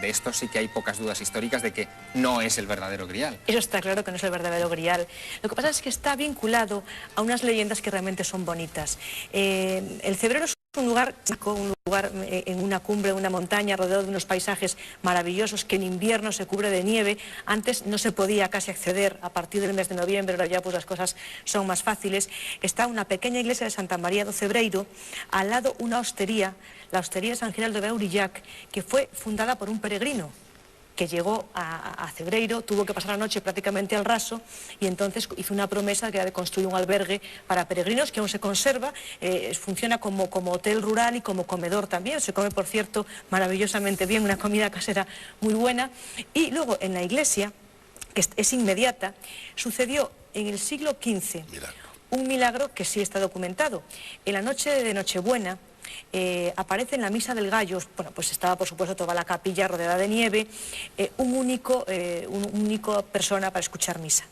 A: de esto sí que hay pocas dudas históricas de que no es el verdadero grial.
D: Eso está claro que no es el verdadero grial. Lo que pasa es que está vinculado a unas leyendas que realmente son bonitas. El Cebreiro es un lugar en una cumbre, una montaña, rodeado de unos paisajes maravillosos que en invierno se cubre de nieve. Antes no se podía casi acceder a partir del mes de noviembre, ahora ya pues las cosas son más fáciles. Está una pequeña iglesia de Santa María do Cebreiro, al lado una hostería, la hostería de San Giraldo de Aurillac, que fue fundada por un peregrino que llegó a Cebreiro, tuvo que pasar la noche prácticamente al raso y entonces hizo una promesa que era de construir un albergue para peregrinos que aún se conserva, funciona como hotel rural y como comedor también, se come por cierto maravillosamente bien, una comida casera muy buena. Y luego en la iglesia, que es inmediata, sucedió en el siglo XV un milagro que sí está documentado. En la noche de Nochebuena, aparece en la misa del gallo, bueno, pues estaba por supuesto toda la capilla rodeada de nieve, un único persona para escuchar misa.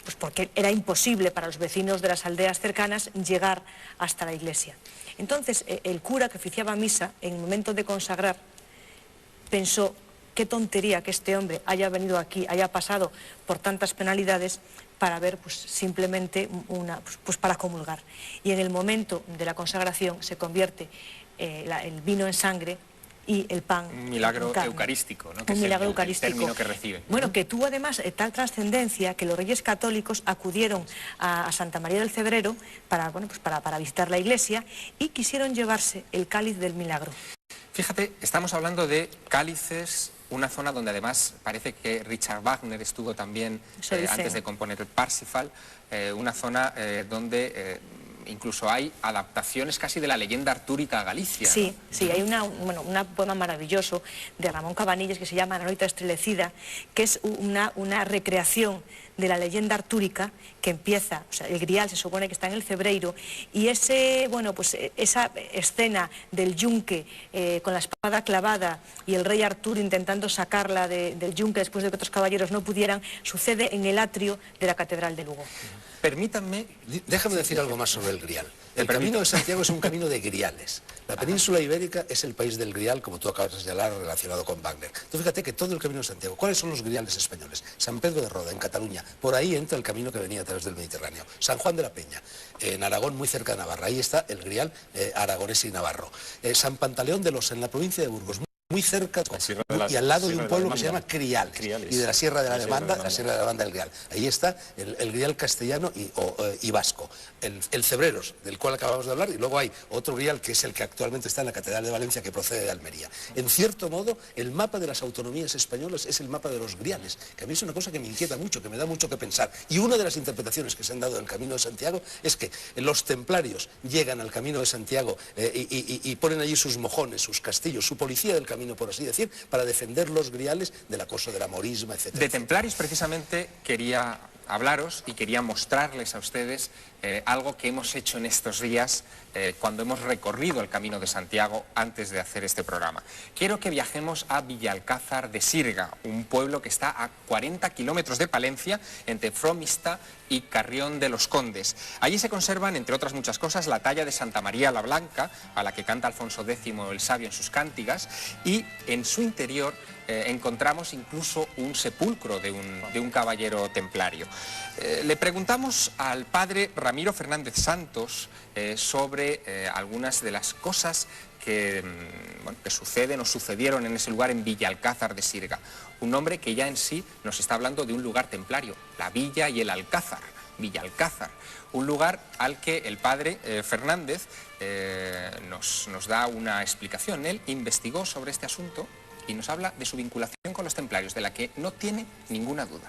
D: Pues porque era imposible para los vecinos de las aldeas cercanas llegar hasta la iglesia. Entonces el cura que oficiaba misa, en el momento de consagrar, pensó: qué tontería que este hombre haya venido aquí, haya pasado por tantas penalidades para ver pues simplemente para comulgar. Y en el momento de la consagración se convierte el vino en sangre y el pan
A: un milagro
D: en carne.
A: Eucarístico, ¿no? Que
D: un
A: es
D: milagro
A: el
D: eucarístico.
A: término que recibe.
D: Bueno, que tuvo además tal trascendencia que los reyes católicos acudieron a Santa María del Cebreiro para visitar la iglesia y quisieron llevarse el cáliz del milagro.
A: Fíjate, estamos hablando de cálices, una zona donde además parece que Richard Wagner estuvo también antes de componer el Parsifal, una zona donde incluso hay adaptaciones casi de la leyenda artúrica a Galicia.
D: Sí,
A: ¿no?
D: sí, hay un poema maravilloso de Ramón Cabanillas que se llama La noite estrelecida, que es una recreación de la leyenda artúrica que empieza, o sea, el grial se supone que está en el Cebreiro, y esa escena del yunque con la espada clavada y el rey Arturo intentando sacarla del yunque después de que otros caballeros no pudieran, sucede en el atrio de la Catedral de Lugo.
A: Permítanme...
B: Déjame decir algo más sobre el grial. El Camino de Santiago es un camino de griales. La península ibérica es el país del grial, como tú acabas de señalar, relacionado con Wagner. Tú fíjate que todo el Camino de Santiago, ¿cuáles son los griales españoles? San Pedro de Roda, en Cataluña, por ahí entra el camino que venía a través del Mediterráneo. San Juan de la Peña, en Aragón, muy cerca de Navarra, ahí está el grial aragonés y navarro. San Pantaleón de Los, en la provincia de Burgos, muy cerca y al lado de un pueblo que se llama Criales, y de la Sierra de la Demanda, la Sierra de la Demanda del Grial. Ahí está el grial castellano y vasco. El Cebreros, del cual acabamos de hablar, y luego hay otro grial que es el que actualmente está en la Catedral de Valencia, que procede de Almería. En cierto modo, el mapa de las autonomías españolas es el mapa de los griales, que a mí es una cosa que me inquieta mucho, que me da mucho que pensar. Y una de las interpretaciones que se han dado del Camino de Santiago es que los templarios llegan al Camino de Santiago y ponen allí sus mojones, sus castillos, su policía del camino, por así decir, para defender los griales del acoso de la morisma, etc.
A: De templarios precisamente quería hablaros y quería mostrarles a ustedes algo que hemos hecho en estos días cuando hemos recorrido el Camino de Santiago antes de hacer este programa. Quiero que viajemos a Villalcázar de Sirga, un pueblo que está a 40 kilómetros de Palencia, entre Fromista y Carrión de los Condes. Allí se conservan, entre otras muchas cosas, la talla de Santa María la Blanca, a la que canta Alfonso X el Sabio en sus cántigas, y en su interior encontramos incluso un sepulcro de un caballero templario. Le preguntamos al padre Ramiro Fernández Santos sobre algunas de las cosas que suceden o sucedieron en ese lugar, en Villalcázar de Sirga. Un nombre que ya en sí nos está hablando de un lugar templario, la villa y el alcázar, Villalcázar. Un lugar al que el padre Fernández nos da una explicación. Él investigó sobre este asunto y nos habla de su vinculación con los templarios, de la que no tiene ninguna duda.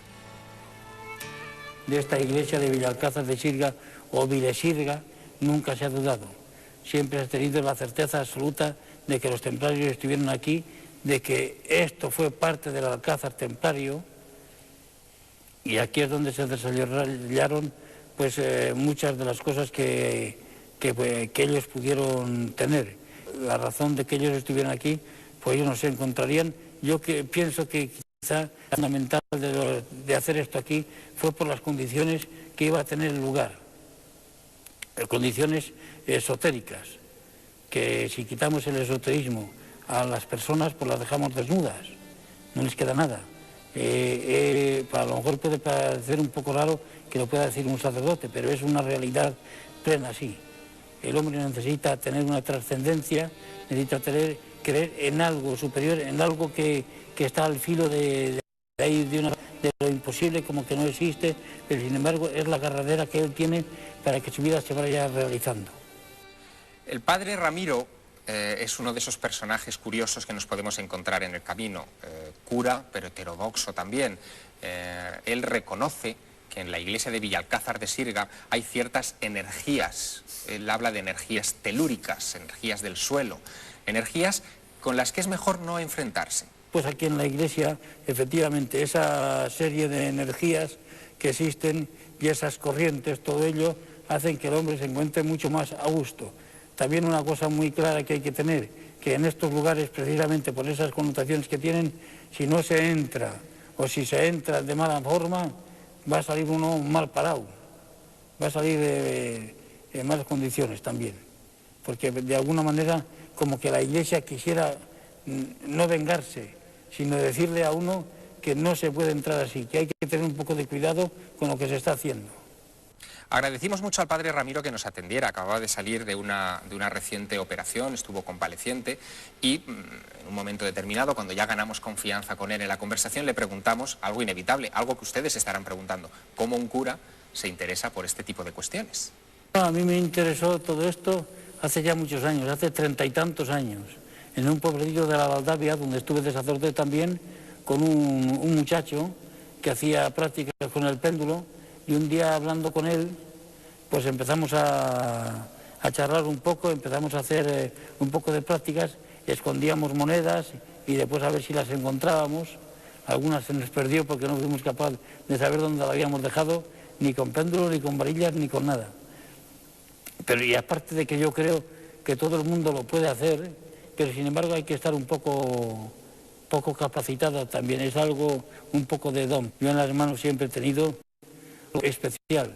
F: De esta iglesia de Villalcázar de Sirga o Vilesirga nunca se ha dudado. Siempre se ha tenido la certeza absoluta de que los templarios estuvieron aquí, de que esto fue parte del alcázar templario, y aquí es donde se desarrollaron pues muchas de las cosas que ellos pudieron tener. la razón de que ellos estuvieran aquí, pues ellos no se encontrarían. Yo pienso que quizá lo fundamental de hacer esto aquí fue por las condiciones que iba a tener el lugar, condiciones esotéricas, que si quitamos el esoterismo a las personas, pues las dejamos desnudas, no les queda nada. A lo mejor puede parecer un poco raro que lo pueda decir un sacerdote, pero es una realidad plena, sí. El hombre necesita tener una trascendencia, necesita creer en algo superior, en algo que está al filo de lo imposible, como que no existe, pero sin embargo es la agarradera que él tiene para que su vida se vaya realizando.
A: El padre Ramiro es uno de esos personajes curiosos que nos podemos encontrar en el camino, cura, pero heterodoxo también. Él reconoce que en la iglesia de Villalcázar de Sirga hay ciertas energías. Él habla de energías telúricas, energías del suelo, energías con las que es mejor no enfrentarse.
F: Pues aquí en la iglesia, efectivamente, esa serie de energías que existen y esas corrientes, todo ello, hacen que el hombre se encuentre mucho más a gusto. También una cosa muy clara que hay que tener, que en estos lugares, precisamente por esas connotaciones que tienen, si no se entra, o si se entra de mala forma, va a salir uno mal parado, va a salir en malas condiciones también, porque de alguna manera como que la iglesia quisiera no vengarse, sino decirle a uno que no se puede entrar así, que hay que tener un poco de cuidado con lo que se está haciendo.
A: Agradecimos mucho al padre Ramiro que nos atendiera, acababa de salir de una reciente operación, estuvo convaleciente y en un momento determinado, cuando ya ganamos confianza con él en la conversación, le preguntamos algo inevitable, algo que ustedes estarán preguntando, ¿cómo un cura se interesa por este tipo de cuestiones?
F: A mí me interesó todo esto hace ya muchos años, hace 30 y tantos años, en un pueblecillo de la Valdavia, donde estuve de sacerdote también, con un muchacho que hacía prácticas con el péndulo. Y un día hablando con él, pues empezamos a charlar un poco, empezamos a hacer un poco de prácticas, escondíamos monedas y después a ver si las encontrábamos. Algunas se nos perdió porque no fuimos capaces de saber dónde las habíamos dejado, ni con péndulo, ni con varillas, ni con nada. Pero y aparte de que yo creo que todo el mundo lo puede hacer, pero sin embargo hay que estar un poco capacitado también, es algo un poco de don. Yo en las manos siempre he tenido especial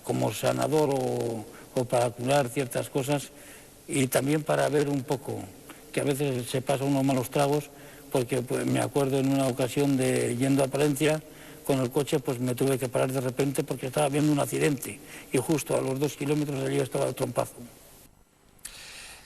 F: como sanador o para curar ciertas cosas y también para ver un poco, que a veces se pasa unos malos tragos, porque pues, me acuerdo en una ocasión de yendo a Palencia con el coche, pues me tuve que parar de repente porque estaba viendo un accidente y justo a los 2 kilómetros de allí estaba el trompazo.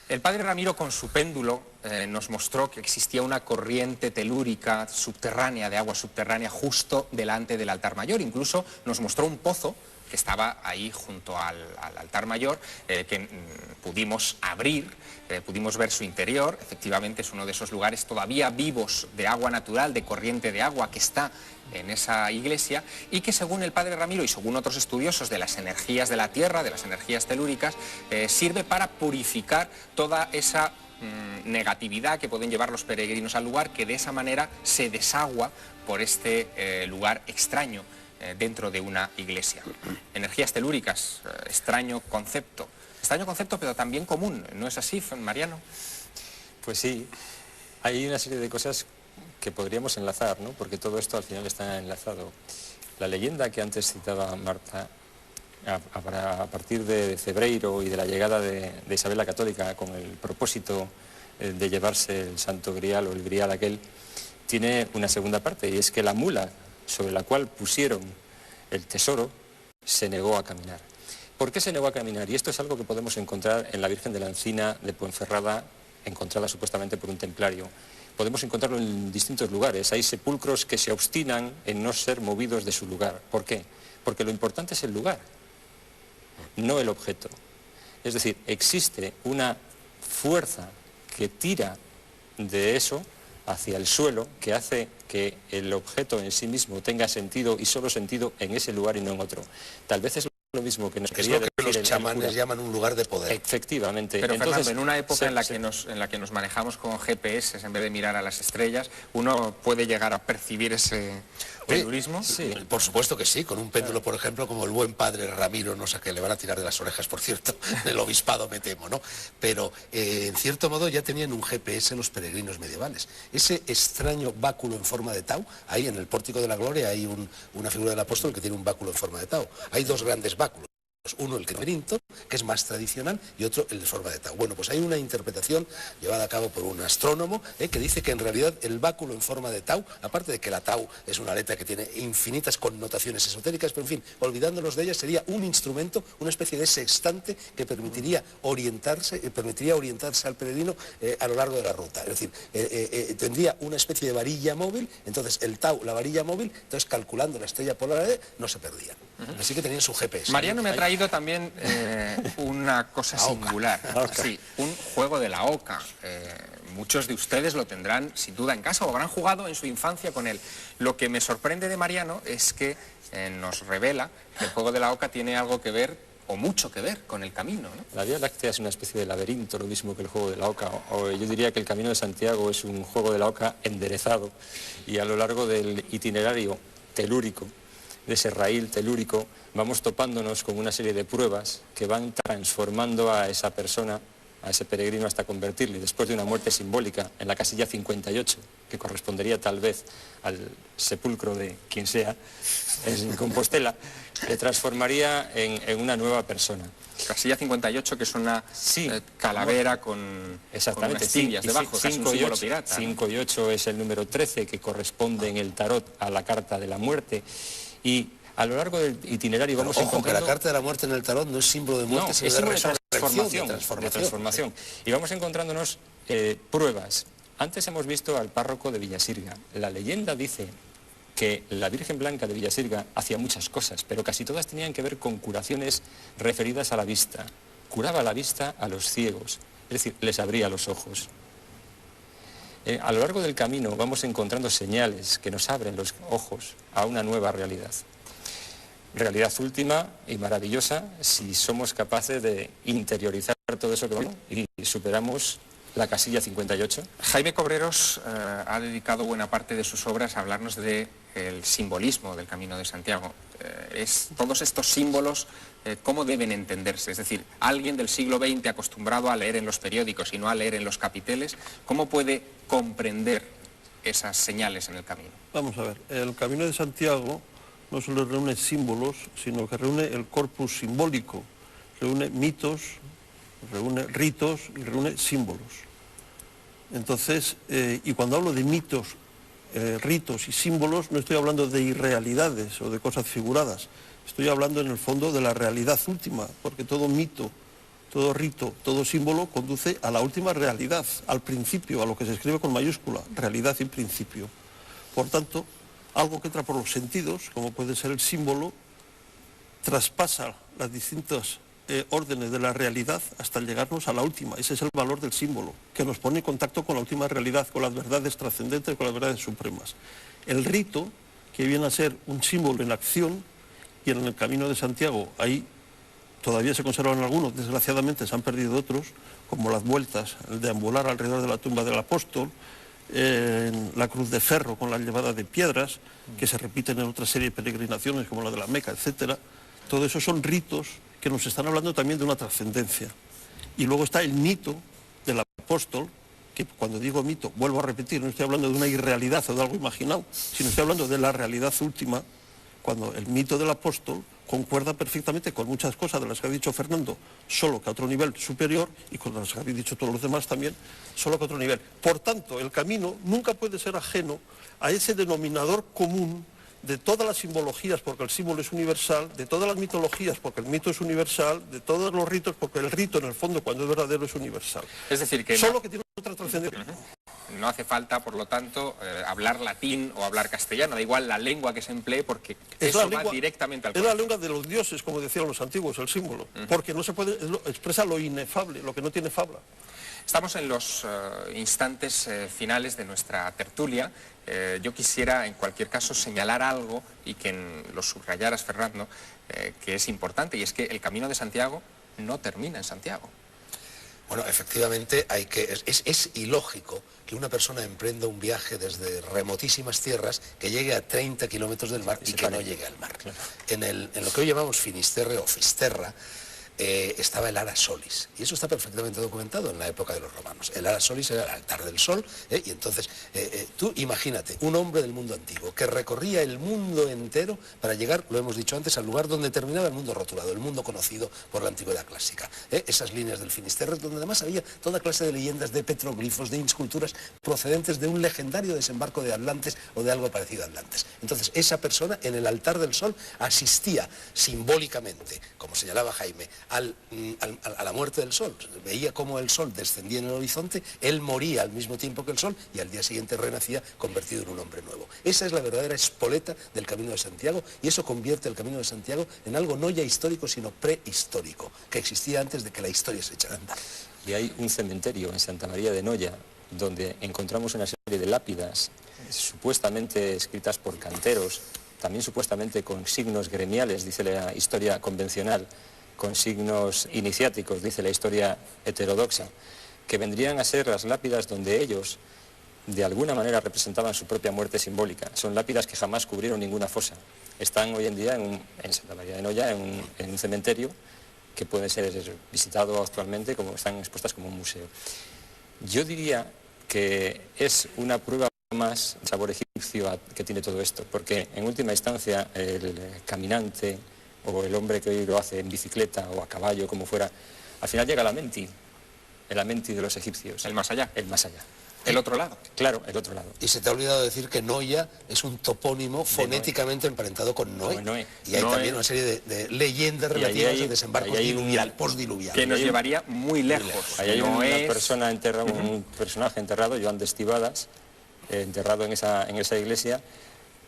A: El padre Ramiro con su péndulo nos mostró que existía una corriente telúrica subterránea, de agua subterránea, justo delante del altar mayor. Incluso nos mostró un pozo que estaba ahí junto al altar mayor, que pudimos abrir, pudimos ver su interior. Efectivamente es uno de esos lugares todavía vivos de agua natural, de corriente de agua que está en esa iglesia y que según el padre Ramiro y según otros estudiosos de las energías de la tierra, de las energías telúricas, sirve para purificar toda esa negatividad que pueden llevar los peregrinos al lugar, que de esa manera se desagua por este lugar extraño dentro de una iglesia. Energías telúricas, extraño concepto, pero también común, ¿no es así, Mariano?
E: Pues sí, hay una serie de cosas que podríamos enlazar, ¿no? Porque todo esto al final está enlazado. La leyenda que antes citaba Marta, a partir de Cebreiro y de la llegada de Isabel la Católica con el propósito de llevarse el Santo Grial o el Grial aquel, tiene una segunda parte, y es que la mula sobre la cual pusieron el tesoro se negó a caminar. ¿Por qué se negó a caminar? Y esto es algo que podemos encontrar en la Virgen de la Encina de Puenferrada, encontrada supuestamente por un templario. Podemos encontrarlo en distintos lugares. Hay sepulcros que se obstinan en no ser movidos de su lugar. ¿Por qué? Porque lo importante es el lugar, no el objeto. Es decir, existe una fuerza que tira de eso hacia el suelo, que hace que el objeto en sí mismo tenga sentido y solo sentido en ese lugar y no en otro. Tal vez es lo mismo que nos quería decir.
B: Es lo que los chamanes llaman un lugar de poder.
E: Efectivamente.
A: Pero entonces, Fernando, en una época en la que nos manejamos con GPS, en vez de mirar a las estrellas, uno puede llegar a percibir ese pendurismo?
E: Sí.
B: Por supuesto que sí, con un péndulo, por ejemplo, como el buen padre Ramiro, no sé, que le van a tirar de las orejas, por cierto, del obispado, me temo, ¿no? Pero, en cierto modo, ya tenían un GPS los peregrinos medievales. Ese extraño báculo en forma de tau, ahí en el Pórtico de la Gloria hay una figura del apóstol que tiene un báculo en forma de tau. Hay dos grandes báculos. Uno el laberinto, que es más tradicional, y otro el de forma de tau. Bueno, pues hay una interpretación llevada a cabo por un astrónomo que dice que en realidad el báculo en forma de tau, aparte de que la tau es una letra que tiene infinitas connotaciones esotéricas, pero en fin, olvidándonos de ella, sería un instrumento, una especie de sextante que permitiría orientarse al peregrino a lo largo de la ruta. Es decir, tendría una especie de varilla móvil, entonces el tau, la varilla móvil, entonces calculando la estrella polar no se perdían. Así que tenían su GPS.
A: Mariano me ha traído también una cosa singular. Sí, un juego de la oca. Muchos de ustedes lo tendrán sin duda en casa o habrán jugado en su infancia con él. Lo que me sorprende de Mariano es que nos revela que el juego de la oca tiene algo que ver, o mucho que ver, con el camino, ¿no?
E: La Vía Láctea es una especie de laberinto, lo mismo que el juego de la oca. O yo diría que el Camino de Santiago es un juego de la oca enderezado, y a lo largo del itinerario telúrico, de ese raíl telúrico, vamos topándonos con una serie de pruebas que van transformando a esa persona, a ese peregrino, hasta convertirle, después de una muerte simbólica, en la casilla 58, que correspondería tal vez al sepulcro de quien sea, en Compostela, le transformaría en una nueva persona.
A: Casilla 58, que es una calavera con unas tibias debajo, casi un símbolo pirata, ¿no?
E: 5 y 8 es el número 13, que corresponde en el tarot a la carta de la muerte. Y a lo largo del itinerario vamos encontrando...
B: que la carta de la muerte en el tarot no es símbolo de muerte,
E: no,
B: sino
E: es símbolo
B: de transformación.
E: Y vamos encontrándonos pruebas. Antes hemos visto al párroco de Villasirga. La leyenda dice que la Virgen Blanca de Villasirga hacía muchas cosas, pero casi todas tenían que ver con curaciones referidas a la vista. Curaba la vista a los ciegos, es decir, les abría los ojos. A lo largo del camino vamos encontrando señales que nos abren los ojos a una nueva realidad. Realidad última y maravillosa si somos capaces de interiorizar todo eso que vamos y superamos la casilla 58.
A: Jaime Cobreros ha dedicado buena parte de sus obras a hablarnos del simbolismo del Camino de Santiago. Todos estos símbolos, ¿cómo deben entenderse? Es decir, alguien del siglo XX acostumbrado a leer en los periódicos y no a leer en los capiteles, ¿cómo puede comprender esas señales en el camino?
C: Vamos a ver, el Camino de Santiago no solo reúne símbolos, sino que reúne el corpus simbólico, reúne mitos, reúne ritos y reúne símbolos. Entonces, y cuando hablo de mitos, ritos y símbolos, no estoy hablando de irrealidades o de cosas figuradas, estoy hablando en el fondo de la realidad última, porque todo mito, todo rito, todo símbolo conduce a la última realidad, al principio, a lo que se escribe con mayúscula, realidad y principio. Por tanto, algo que entra por los sentidos, como puede ser el símbolo, traspasa las distintas órdenes de la realidad hasta llegarnos a la última. Ese es el valor del símbolo, que nos pone en contacto con la última realidad, con las verdades trascendentes, con las verdades supremas. El rito, que viene a ser un símbolo en acción, y en el Camino de Santiago ahí todavía se conservan algunos, desgraciadamente se han perdido otros, como las vueltas, el deambular alrededor de la tumba del apóstol, la cruz de ferro con la llevada de piedras, que se repiten en otra serie de peregrinaciones como la de la Meca, etc. Todo eso son ritos que nos están hablando también de una trascendencia. Y luego está el mito del apóstol, que cuando digo mito, vuelvo a repetir, no estoy hablando de una irrealidad o de algo imaginado, sino estoy hablando de la realidad última, cuando el mito del apóstol concuerda perfectamente con muchas cosas de las que ha dicho Fernando, solo que a otro nivel superior, y con las que habéis dicho todos los demás también, solo que a otro nivel. Por tanto, el camino nunca puede ser ajeno a ese denominador común de todas las simbologías, porque el símbolo es universal, de todas las mitologías, porque el mito es universal, de todos los ritos, porque el rito, en el fondo, cuando es verdadero, es universal.
A: Es decir, que
C: solo que tiene otra trascendencia.
A: No hace falta, por lo tanto, hablar latín o hablar castellano, da igual la lengua que se emplee, porque eso va directamente al corazón.
C: Es la lengua de los dioses, como decían los antiguos, el símbolo, porque no se puede, expresa lo inefable, lo que no tiene fabla.
A: Estamos en los instantes finales de nuestra tertulia. Yo quisiera, en cualquier caso, señalar algo, y que lo subrayaras, Fernando, que es importante, y es que el Camino de Santiago no termina en Santiago.
B: Bueno, efectivamente es ilógico que una persona emprenda un viaje desde remotísimas tierras que llegue a 30 kilómetros del mar y que no llegue al mar.
E: Claro.
B: En lo que hoy llamamos Finisterre o Fisterra, estaba el Ara Solis, y eso está perfectamente documentado en la época de los romanos. El Ara Solis era el altar del sol, y entonces tú imagínate, un hombre del mundo antiguo que recorría el mundo entero para llegar, lo hemos dicho antes, al lugar donde terminaba el mundo rotulado, el mundo conocido por la antigüedad clásica. Esas líneas del Finisterre, donde además había toda clase de leyendas, de petroglifos, de insculturas procedentes de un legendario desembarco de Atlantes o de algo parecido a Atlantes. Entonces esa persona en el altar del sol asistía simbólicamente, como señalaba Jaime, a la muerte del sol. Veía cómo el sol descendía en el horizonte, él moría al mismo tiempo que el sol y al día siguiente renacía convertido en un hombre nuevo. Esa es la verdadera espoleta del Camino de Santiago, y eso convierte el Camino de Santiago en algo no ya histórico sino prehistórico, que existía antes de que la historia se echara a andar.
E: Y hay un cementerio en Santa María de Noya donde encontramos una serie de lápidas supuestamente escritas por canteros, también supuestamente con signos gremiales, dice la historia convencional, con signos iniciáticos, dice la historia heterodoxa, que vendrían a ser las lápidas donde ellos de alguna manera representaban su propia muerte simbólica. Son lápidas que jamás cubrieron ninguna fosa. Están hoy en día en Santa María de Noya, en un cementerio que puede ser visitado actualmente, como están expuestas como un museo. Yo diría que es una prueba más de sabor egipcio que tiene todo esto, porque en última instancia el caminante o el hombre que hoy lo hace en bicicleta o a caballo, como fuera, al final llega a la Amenti, el Amenti de los egipcios.
A: El más allá.
E: El más allá.
A: El otro lado.
E: Claro, el otro lado.
B: Y se te ha olvidado decir que Noya es un topónimo fonéticamente emparentado con Noé.
E: Noé.
B: Y hay
A: Noé.
B: también una serie de leyendas relativas al desembarco diluvial, postdiluvial.
A: Que nos llevaría muy lejos.
E: Ahí hay
A: No
E: una
A: es-
E: persona enterrada, un personaje enterrado, Joan de Estivadas, enterrado en esa iglesia,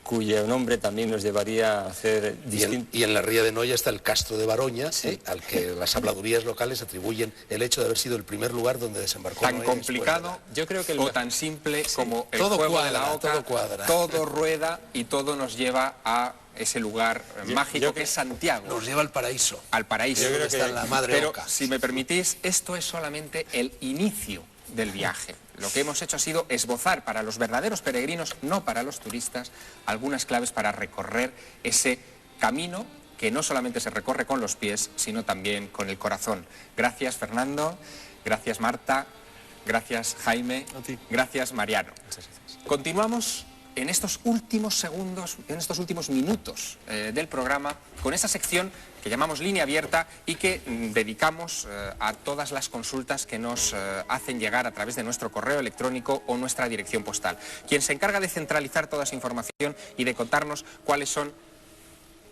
E: cuyo nombre también nos llevaría a hacer distinto.
B: Y en la ría de Noya está el Castro de Baroña, al que las habladurías locales atribuyen el hecho de haber sido el primer lugar donde desembarcó
A: Tan
B: Noé
A: complicado
B: después de
E: Yo creo que
A: o tan simple como el
B: Todo
A: juego de
B: cuadra,
A: la oca,
B: todo cuadra.
A: todo rueda y todo nos lleva a ese lugar mágico
E: yo
A: que es Santiago.
B: Nos lleva al paraíso.
A: Al paraíso.
B: Yo creo que está la madre
A: Pero,
B: oca.
A: si me permitís, esto es solamente el inicio del viaje. Lo que hemos hecho ha sido esbozar para los verdaderos peregrinos, no para los turistas, algunas claves para recorrer ese camino que no solamente se recorre con los pies, sino también con el corazón. Gracias, Fernando. Gracias, Marta. Gracias, Jaime.
C: A ti.
A: Gracias, Mariano. Continuamos en estos últimos segundos, en estos últimos minutos del programa, con esa sección que llamamos Línea Abierta y que dedicamos a todas las consultas que nos hacen llegar a través de nuestro correo electrónico o nuestra dirección postal. Quien se encarga de centralizar toda esa información y de contarnos cuáles son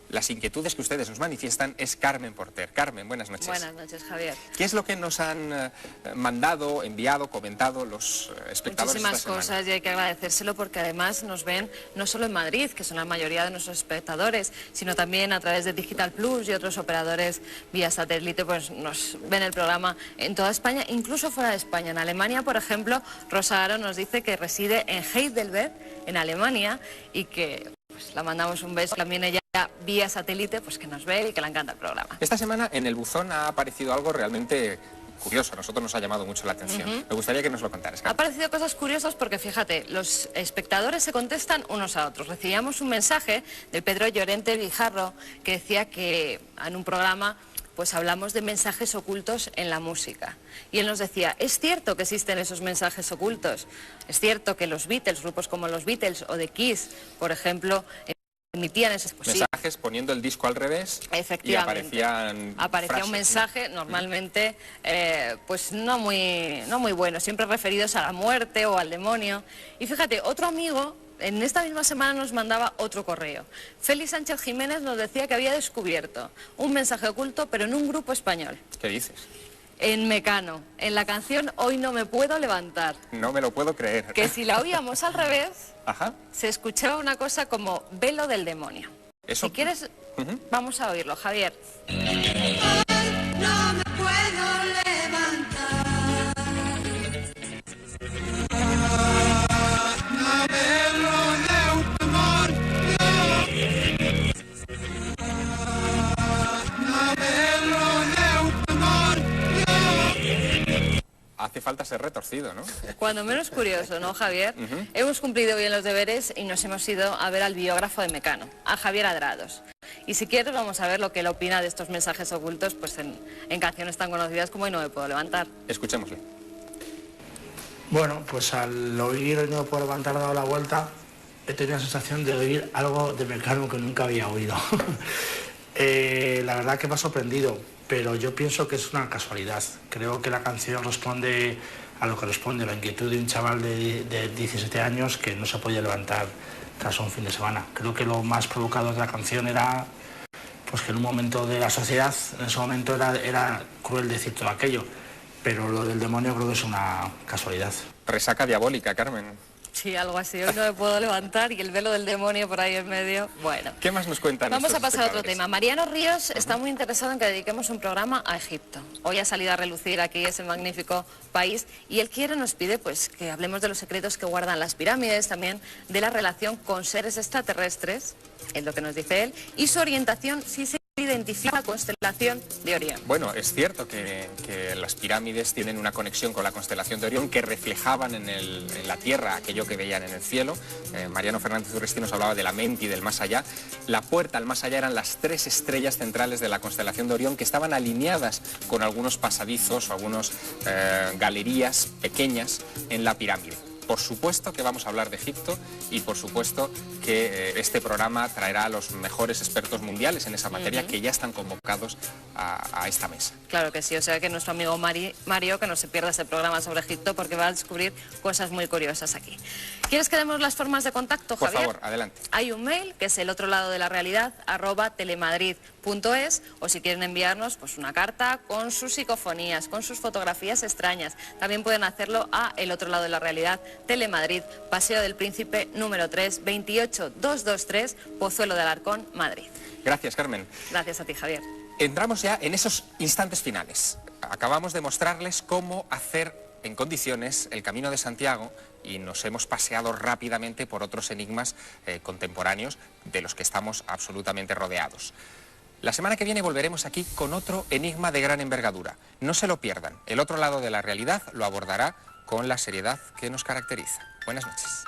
A: las inquietudes que ustedes nos manifiestan es Carmen Porter. Carmen, buenas noches.
G: Buenas noches, Javier.
A: ¿Qué es lo que nos han mandado, enviado, comentado los espectadores
G: Muchísimas
A: esta semana?
G: cosas y hay que agradecérselo porque además nos ven no solo en Madrid, que son la mayoría de nuestros espectadores, sino también a través de Digital Plus y otros operadores vía satélite, pues nos ven el programa en toda España, incluso fuera de España. En Alemania, por ejemplo, Rosa Aro nos dice que reside en Heidelberg, en Alemania, y que pues, la mandamos un beso. También ella vía satélite, pues que nos ve y que le encanta el programa.
A: Esta semana en el buzón ha aparecido algo realmente curioso, a nosotros nos ha llamado mucho la atención. Me gustaría que nos lo contaras,
G: Ha
A: Carmen.
G: aparecido cosas curiosas porque, fíjate, los espectadores se contestan unos a otros. Recibíamos un mensaje de Pedro Llorente Guijarro que decía que en un programa pues hablamos de mensajes ocultos en la música. Y él nos decía, es cierto que existen esos mensajes ocultos. Es cierto que los Beatles, grupos como los Beatles o The Kiss, por ejemplo, emitían esos
A: Mensajes poniendo el disco al revés y
G: Efectivamente.
A: aparecía
G: un mensaje normalmente pues no muy bueno, siempre referidos a la muerte o al demonio. Y fíjate, otro amigo en esta misma semana nos mandaba otro correo. Félix Sánchez Jiménez nos decía que había descubierto un mensaje oculto, pero en un grupo español,
A: ¿Qué dices?
G: en Mecano, en la canción Hoy no me puedo levantar,
A: No me lo puedo creer.
G: que si la oíamos al revés
A: Ajá.
G: se escuchaba una cosa como velo del demonio.
A: Eso-
G: Si quieres, vamos a oírlo, Javier.
H: No me puedo levantar.
A: Hace falta ser retorcido, ¿no?
G: Cuando menos curioso, ¿no, Javier? Hemos cumplido bien los deberes y nos hemos ido a ver al biógrafo de Mecano, a Javier Adrados. Y si quieres vamos a ver lo que él opina de estos mensajes ocultos pues en canciones tan conocidas como Hoy no me puedo levantar.
A: Escuchémosle.
I: Bueno, pues al oír Hoy no me puedo levantar, dado la vuelta, he tenido la sensación de oír algo de Mecano que nunca había oído. La verdad que me ha sorprendido, pero yo pienso que es una casualidad. Creo que la canción responde a lo que responde la inquietud de un chaval de 17 años que no se podía levantar tras un fin de semana. Creo que lo más provocado de la canción era pues que en un momento de la sociedad, en ese momento era cruel decir todo aquello, pero lo del demonio creo que es una casualidad.
A: Resaca diabólica, Carmen.
G: Sí, algo así. Hoy no me puedo levantar y el velo del demonio por ahí en medio. Bueno.
A: ¿Qué más nos cuentan?
G: Vamos a pasar a otro
A: espectadores?
G: tema. Mariano Ríos está muy interesado en que dediquemos un programa a Egipto. Hoy ha salido a relucir aquí ese magnífico país y él nos pide pues que hablemos de los secretos que guardan las pirámides, también de la relación con seres extraterrestres, es lo que nos dice él, y su orientación si se identifica la constelación de Orión.
A: Bueno, es cierto que las pirámides tienen una conexión con la constelación de Orión, que reflejaban en la Tierra aquello que veían en el cielo. Mariano Fernández Urresti nos hablaba de la mente y del más allá. La puerta al más allá eran las 3 estrellas centrales de la constelación de Orión, que estaban alineadas con algunos pasadizos o algunas galerías pequeñas en la pirámide. Por supuesto que vamos a hablar de Egipto y por supuesto que este programa traerá a los mejores expertos mundiales en esa materia que ya están convocados a esta mesa.
G: Claro que sí, o sea que nuestro amigo Mario que no se pierda ese programa sobre Egipto porque va a descubrir cosas muy curiosas aquí. ¿Quieres que demos las formas de contacto, Javier?
A: Por favor, adelante.
G: Hay un mail que es el otro lado de la realidad @telemadrid.es, o si quieren enviarnos pues una carta con sus psicofonías, con sus fotografías extrañas. También pueden hacerlo a El otro lado de la realidad, Telemadrid, Paseo del Príncipe número 3, 28223, Pozuelo de Alarcón, Madrid.
A: Gracias, Carmen.
G: Gracias a ti, Javier.
A: Entramos ya en esos instantes finales. Acabamos de mostrarles cómo hacer en condiciones el Camino de Santiago y nos hemos paseado rápidamente por otros enigmas contemporáneos de los que estamos absolutamente rodeados. La semana que viene volveremos aquí con otro enigma de gran envergadura. No se lo pierdan. El otro lado de la realidad lo abordará con la seriedad que nos caracteriza. Buenas noches.